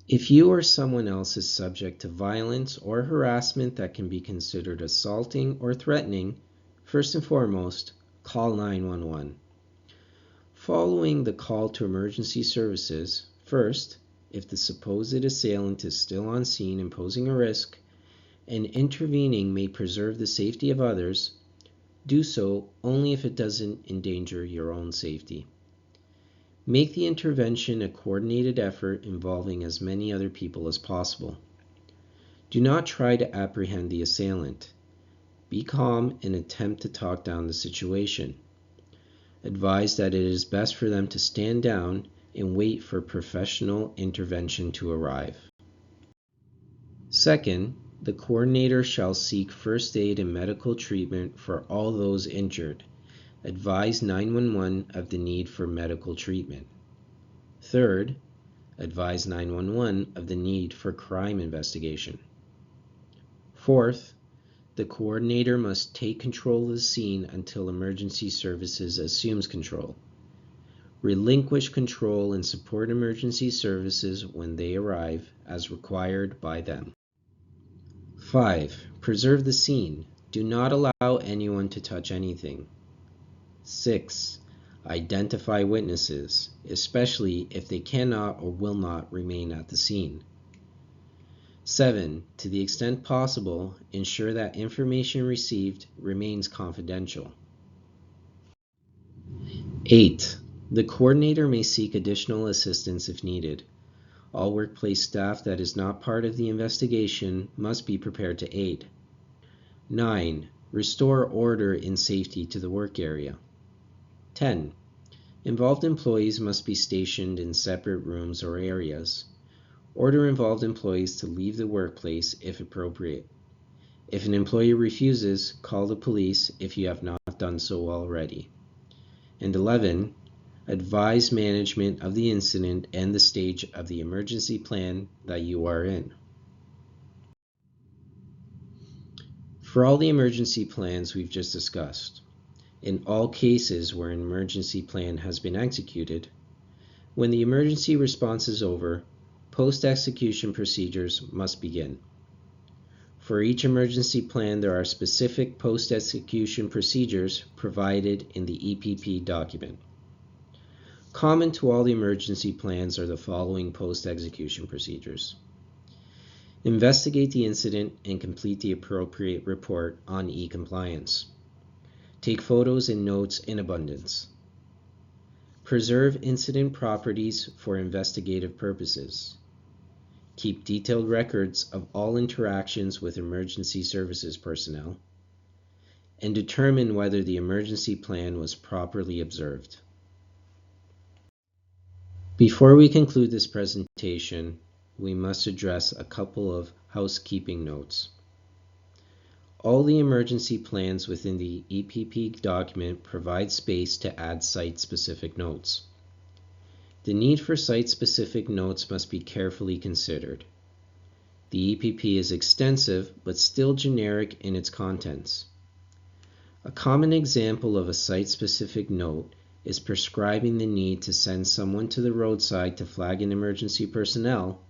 If you or someone else is subject to violence or harassment that can be considered assaulting or threatening, first and foremost, call 911. Following the call to emergency services, first, if the supposed assailant is still on scene and posing a risk, and intervening may preserve the safety of others, do so only if it doesn't endanger your own safety. Make the intervention a coordinated effort involving as many other people as possible. Do not try to apprehend the assailant. Be calm and attempt to talk down the situation. Advise that it is best for them to stand down and wait for professional intervention to arrive. Second, the coordinator shall seek first aid and medical treatment for all those injured. Advise 911 of the need for medical treatment. Third, advise 911 of the need for crime investigation. Fourth, the coordinator must take control of the scene until emergency services assumes control. Relinquish control and support emergency services when they arrive as required by them. 5. Preserve the scene. Do not allow anyone to touch anything. 6. Identify witnesses, especially if they cannot or will not remain at the scene. 7. To the extent possible, ensure that information received remains confidential. 8. The coordinator may seek additional assistance if needed. All workplace staff that is not part of the investigation must be prepared to aid. 9. Restore order and safety to the work area. 10. Involved employees must be stationed in separate rooms or areas. Order involved employees to leave the workplace if appropriate. If an employee refuses, call the police if you have not done so already. And 11. Advise management of the incident and the stage of the emergency plan that you are in. For all the emergency plans we've just discussed, in all cases where an emergency plan has been executed, when the emergency response is over, post-execution procedures must begin. For each emergency plan, there are specific post-execution procedures provided in the EPP document. Common to all the emergency plans are the following post-execution procedures. Investigate the incident and complete the appropriate report on e-compliance. Take photos and notes in abundance. Preserve incident properties for investigative purposes. Keep detailed records of all interactions with emergency services personnel. And determine whether the emergency plan was properly observed. Before we conclude this presentation, we must address a couple of housekeeping notes. All the emergency plans within the EPP document provide space to add site-specific notes. The need for site-specific notes must be carefully considered. The EPP is extensive but still generic in its contents. A common example of a site-specific note is prescribing the need to send someone to the roadside to flag an emergency personnel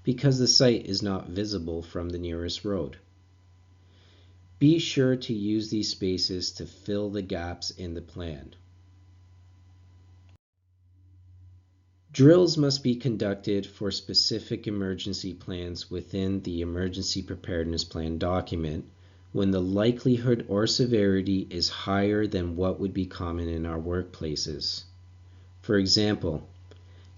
because the site is not visible from the nearest road. Be sure to use these spaces to fill the gaps in the plan. Drills must be conducted for specific emergency plans within the Emergency Preparedness Plan document when the likelihood or severity is higher than what would be common in our workplaces. For example,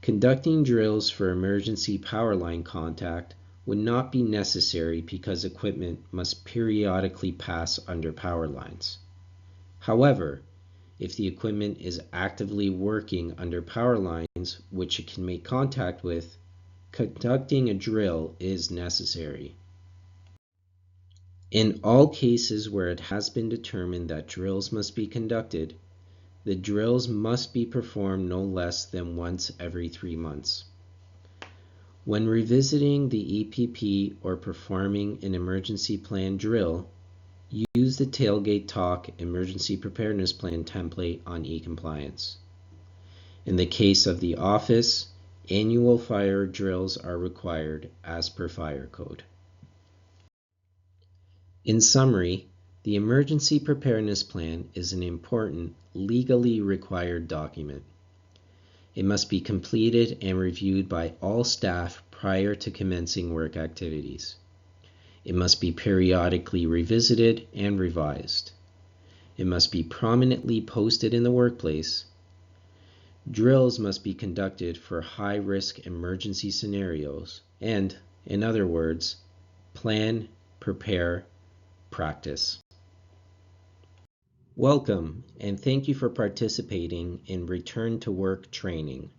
conducting drills for emergency power line contact would not be necessary because equipment must periodically pass under power lines. However, if the equipment is actively working under power lines which it can make contact with, conducting a drill is necessary. In all cases where it has been determined that drills must be conducted, the drills must be performed no less than once every 3 months. When revisiting the EPP or performing an emergency plan drill, use the Tailgate Talk Emergency Preparedness Plan template on e-compliance. In the case of the office, annual fire drills are required as per fire code. In summary, the Emergency Preparedness Plan is an important, legally required document. It must be completed and reviewed by all staff prior to commencing work activities. It must be periodically revisited and revised. It must be prominently posted in the workplace. Drills must be conducted for high-risk emergency scenarios and, in other words, plan, prepare, practice. Welcome, and thank you for participating in Return to Work training.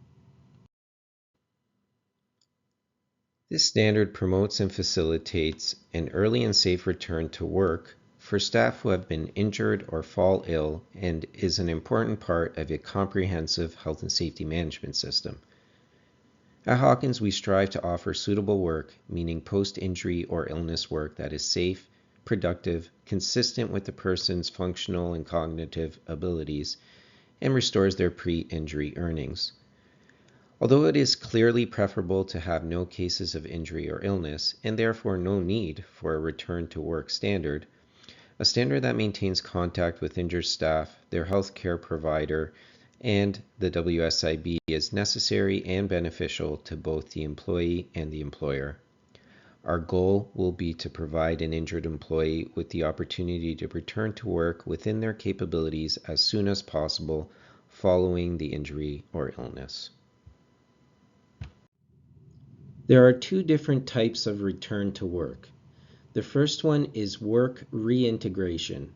This standard promotes and facilitates an early and safe return to work for staff who have been injured or fall ill and is an important part of a comprehensive health and safety management system. At Hawkins, we strive to offer suitable work, meaning post-injury or illness work that is safe, productive, consistent with the person's functional and cognitive abilities, and restores their pre-injury earnings. Although it is clearly preferable to have no cases of injury or illness, and therefore no need for a return to work standard, a standard that maintains contact with injured staff, their health care provider, and the WSIB is necessary and beneficial to both the employee and the employer. Our goal will be to provide an injured employee with the opportunity to return to work within their capabilities as soon as possible following the injury or illness. There are two different types of return to work. The first one is work reintegration.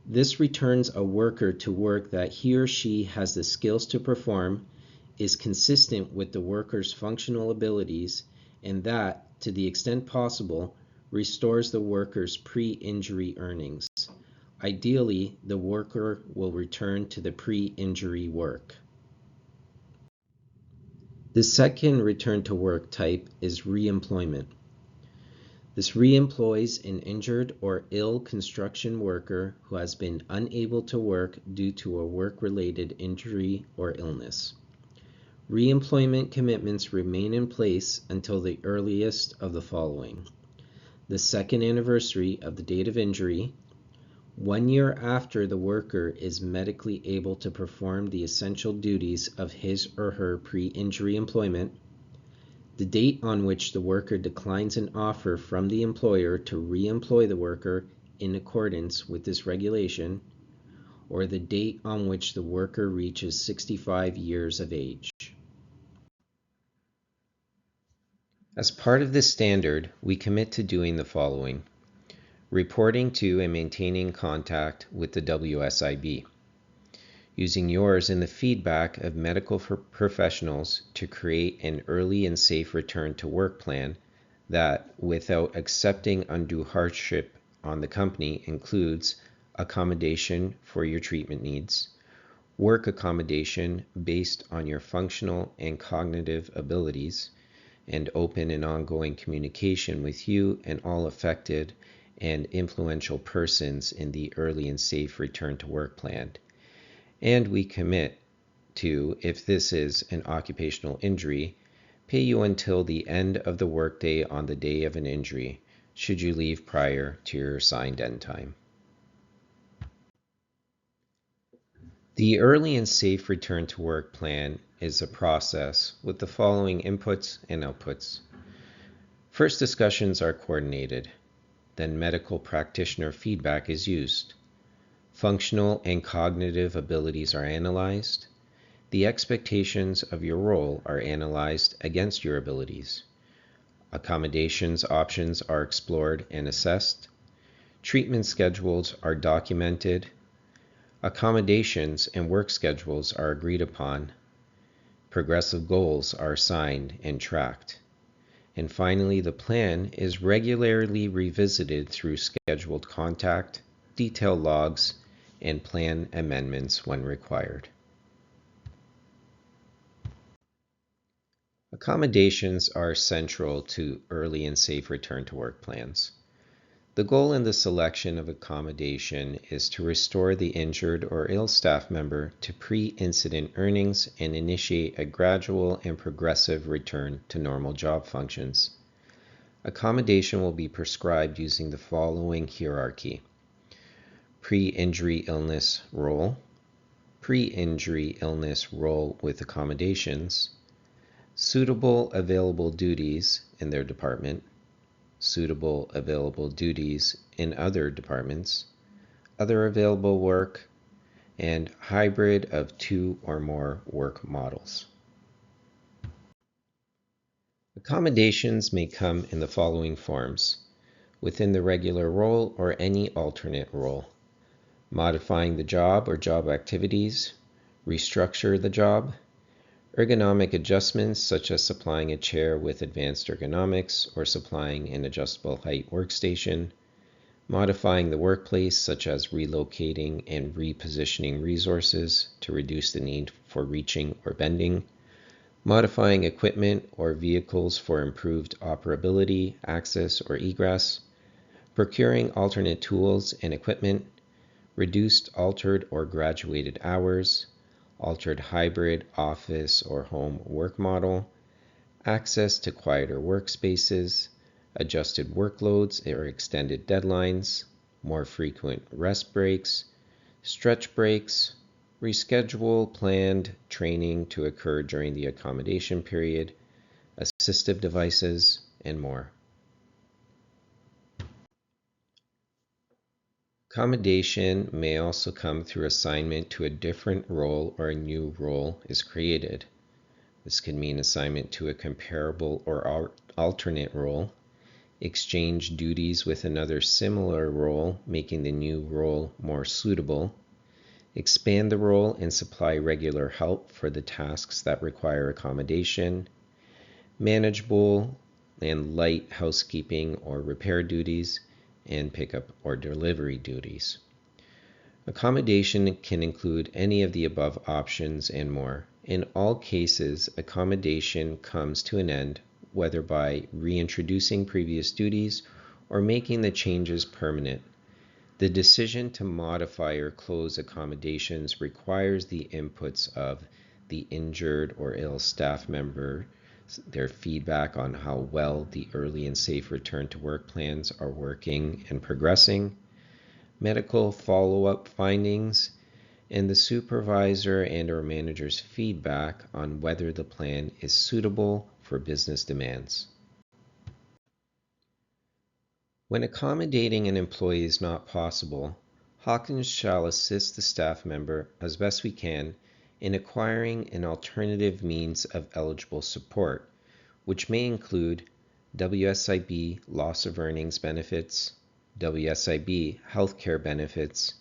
This returns a worker to work that he or she has the skills to perform, is consistent with the worker's functional abilities, and that, to the extent possible, restores the worker's pre-injury earnings. Ideally, the worker will return to the pre-injury work. The second return to work type is reemployment. This reemploys an injured or ill construction worker who has been unable to work due to a work-related injury or illness. Reemployment commitments remain in place until the earliest of the following: the second anniversary of the date of injury, 1 year after the worker is medically able to perform the essential duties of his or her pre-injury employment, the date on which the worker declines an offer from the employer to re-employ the worker in accordance with this regulation, or the date on which the worker reaches 65 years of age. As part of this standard, we commit to doing the following: reporting to and maintaining contact with the WSIB, using yours in the feedback of medical professionals to create an early and safe return to work plan that, without accepting undue hardship on the company, includes accommodation for your treatment needs, work accommodation based on your functional and cognitive abilities, and open and ongoing communication with you and all affected and influential persons in the early and safe return to work plan. And we commit to, if this is an occupational injury, pay you until the end of the workday on the day of an injury, should you leave prior to your assigned end time. The early and safe return to work plan is a process with the following inputs and outputs. First, discussions are coordinated. Then medical practitioner feedback is used. Functional and cognitive abilities are analyzed. The expectations of your role are analyzed against your abilities. Accommodations options are explored and assessed. Treatment schedules are documented. Accommodations and work schedules are agreed upon. Progressive goals are assigned and tracked. And finally, the plan is regularly revisited through scheduled contact, detailed logs, and plan amendments when required. Accommodations are central to early and safe return to work plans. The goal in the selection of accommodation is to restore the injured or ill staff member to pre-incident earnings and initiate a gradual and progressive return to normal job functions. Accommodation will be prescribed using the following hierarchy: pre-injury illness role, pre-injury illness role with accommodations, suitable available duties in their department, suitable available duties in other departments, other available work, and hybrid of 2 or more work models. Accommodations may come in the following forms: within the regular role or any alternate role, modifying the job or job activities, restructure the job, ergonomic adjustments such as supplying a chair with advanced ergonomics or supplying an adjustable height workstation, modifying the workplace such as relocating and repositioning resources to reduce the need for reaching or bending, modifying equipment or vehicles for improved operability, access, or egress, procuring alternate tools and equipment, reduced, altered, or graduated hours, altered hybrid office or home work model, access to quieter workspaces, adjusted workloads or extended deadlines, more frequent rest breaks, stretch breaks, reschedule planned training to occur during the accommodation period, assistive devices, and more. Accommodation may also come through assignment to a different role or a new role is created. This could mean assignment to a comparable or alternate role, exchange duties with another similar role, making the new role more suitable, expand the role and supply regular help for the tasks that require accommodation, manageable and light housekeeping or repair duties, and pickup or delivery duties. Accommodation can include any of the above options and more. In all cases, accommodation comes to an end, whether by reintroducing previous duties or making the changes permanent. The decision to modify or close accommodations requires the inputs of the injured or ill staff member, their feedback on how well the early and safe return to work plans are working and progressing, medical follow-up findings, and the supervisor and or manager's feedback on whether the plan is suitable for business demands. When accommodating an employee is not possible, Hawkins shall assist the staff member as best we can in acquiring an alternative means of eligible support, which may include WSIB loss of earnings benefits, WSIB healthcare benefits,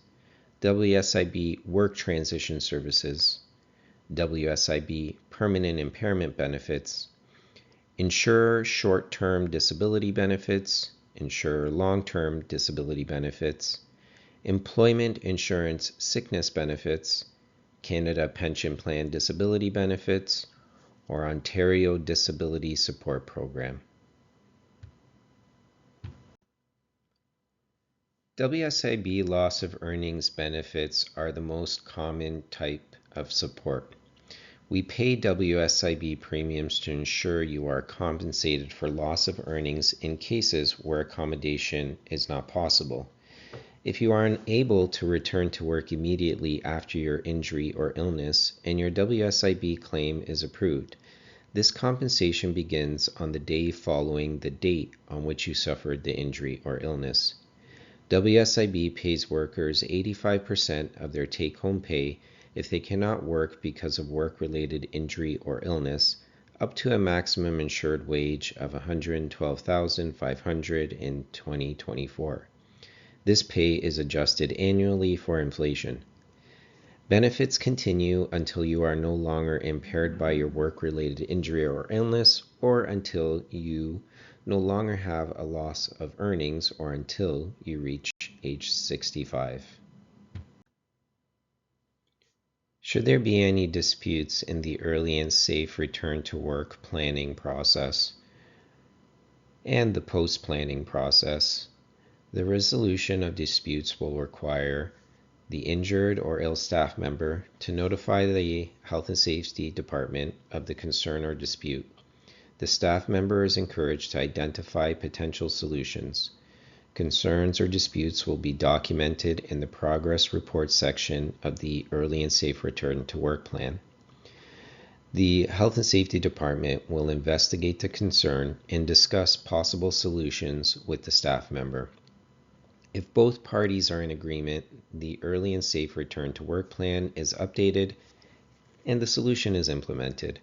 WSIB work transition services, WSIB permanent impairment benefits, insurer short-term disability benefits, insurer long-term disability benefits, employment insurance sickness benefits, Canada Pension Plan disability benefits, or Ontario Disability Support Program. WSIB loss of earnings benefits are the most common type of support. We pay WSIB premiums to ensure you are compensated for loss of earnings in cases where accommodation is not possible. If you are unable to return to work immediately after your injury or illness and your WSIB claim is approved, this compensation begins on the day following the date on which you suffered the injury or illness. WSIB pays workers 85% of their take-home pay if they cannot work because of work-related injury or illness, up to a maximum insured wage of $112,500 in 2024. This pay is adjusted annually for inflation. Benefits continue until you are no longer impaired by your work-related injury or illness, or until you no longer have a loss of earnings, or until you reach age 65. Should there be any disputes in the early and safe return to work planning process and the post-planning process, the resolution of disputes will require the injured or ill staff member to notify the Health and Safety Department of the concern or dispute. The staff member is encouraged to identify potential solutions. Concerns or disputes will be documented in the progress report section of the Early and Safe Return to Work Plan. The Health and Safety Department will investigate the concern and discuss possible solutions with the staff member. If both parties are in agreement, the Early and Safe Return to Work Plan is updated and the solution is implemented.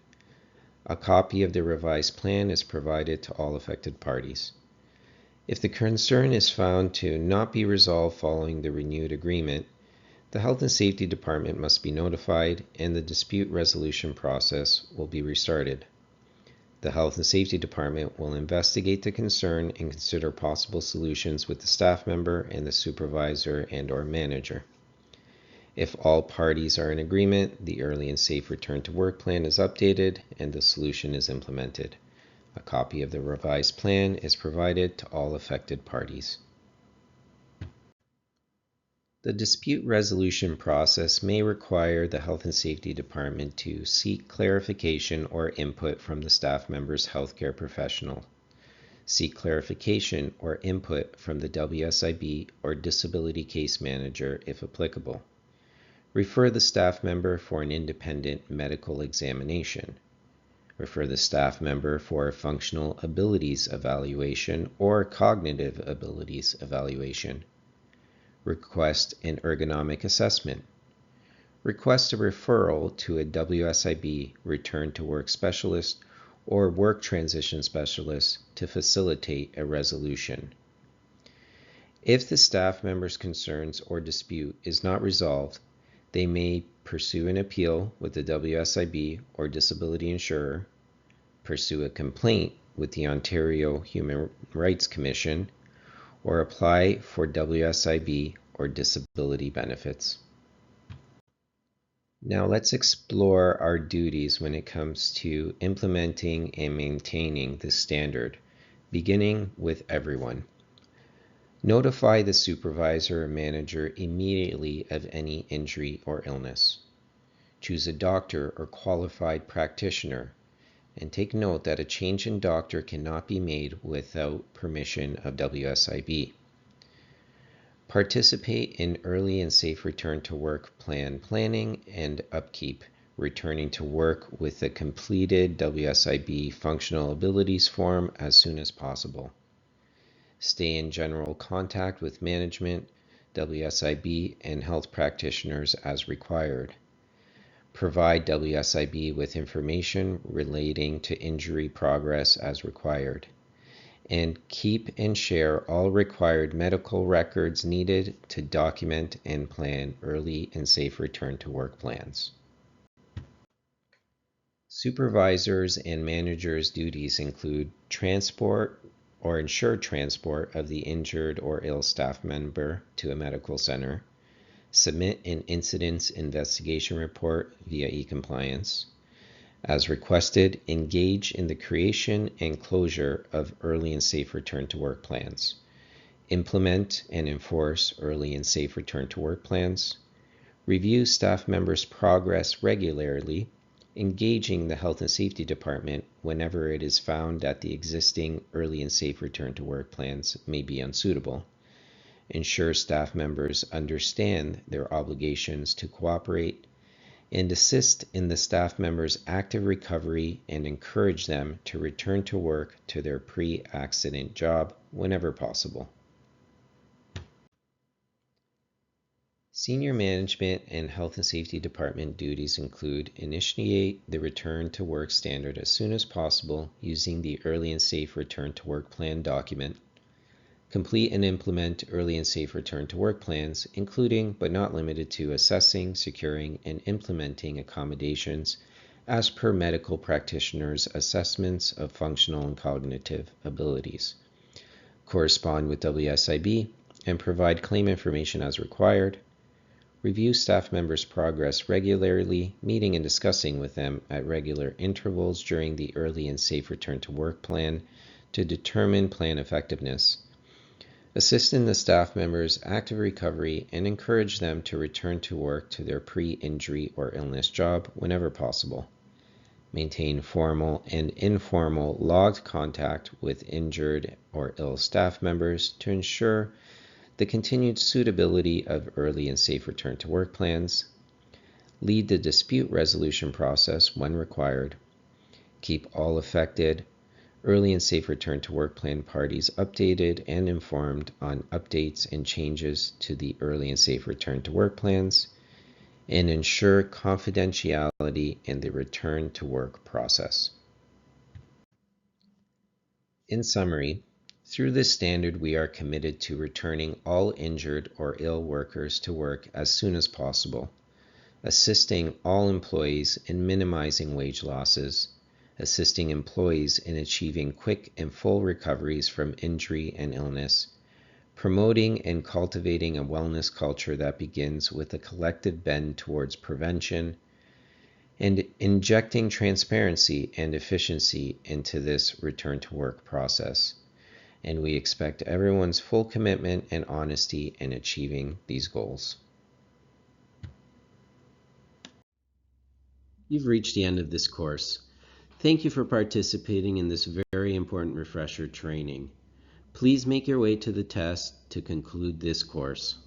A copy of the revised plan is provided to all affected parties. If the concern is found to not be resolved following the renewed agreement, the Health and Safety Department must be notified and the dispute resolution process will be restarted. The Health and Safety Department will investigate the concern and consider possible solutions with the staff member and the supervisor and/or manager. If all parties are in agreement, the Early and Safe Return to Work Plan is updated and the solution is implemented. A copy of the revised plan is provided to all affected parties. The dispute resolution process may require the Health and Safety Department to seek clarification or input from the staff member's healthcare professional, seek clarification or input from the WSIB or disability case manager if applicable, refer the staff member for an independent medical examination, refer the staff member for a functional abilities evaluation or cognitive abilities evaluation, request an ergonomic assessment, request a referral to a WSIB return to work specialist or work transition specialist to facilitate a resolution. If the staff member's concerns or dispute is not resolved, they may pursue an appeal with the WSIB or disability insurer, pursue a complaint with the Ontario Human Rights Commission, or apply for WSIB or disability benefits. Now let's explore our duties when it comes to implementing and maintaining this standard, beginning with everyone. Notify the supervisor or manager immediately of any injury or illness. Choose a doctor or qualified practitioner, and take note that a change in doctor cannot be made without permission of WSIB. Participate in early and safe return to work plan planning and upkeep, returning to work with a completed WSIB functional abilities form as soon as possible. Stay in general contact with management, WSIB, and health practitioners as required. Provide WSIB with information relating to injury progress as required. And keep and share all required medical records needed to document and plan early and safe return to work plans. Supervisors and managers' duties include transport or ensure transport of the injured or ill staff member to a medical center, submit an incidents investigation report via e-compliance. As requested, engage in the creation and closure of early and safe return to work plans. Implement and enforce early and safe return to work plans. Review staff members' progress regularly, engaging the Health and Safety Department whenever it is found that the existing early and safe return to work plans may be unsuitable. ensure staff members understand their obligations to cooperate, and assist in the staff members' active recovery and encourage them to return to work to their pre-accident job whenever possible. Senior management and health and safety department duties include initiate the return to work standard as soon as possible using the early and safe return to work plan document, complete and implement early and safe return to work plans, including but not limited to assessing, securing, and implementing accommodations as per medical practitioners' assessments of functional and cognitive abilities, correspond with WSIB, and provide claim information as required, review staff members' progress regularly, meeting and discussing with them at regular intervals during the early and safe return to work plan to determine plan effectiveness, assist in the staff members' active recovery and encourage them to return to work to their pre-injury or illness job whenever possible, maintain formal and informal logged contact with injured or ill staff members to ensure the continued suitability of early and safe return to work plans, lead the dispute resolution process when required, keep all affected early and safe return to work plan parties updated and informed on updates and changes to the early and safe return to work plans, and ensure confidentiality in the return to work process. In summary, through this standard, we are committed to returning all injured or ill workers to work as soon as possible, assisting all employees in minimizing wage losses, assisting employees in achieving quick and full recoveries from injury and illness, promoting and cultivating a wellness culture that begins with a collective bend towards prevention, and injecting transparency and efficiency into this return to work process. And we expect everyone's full commitment and honesty in achieving these goals. You've reached the end of this course. Thank you for participating in this very important refresher training. Please make your way to the test to conclude this course.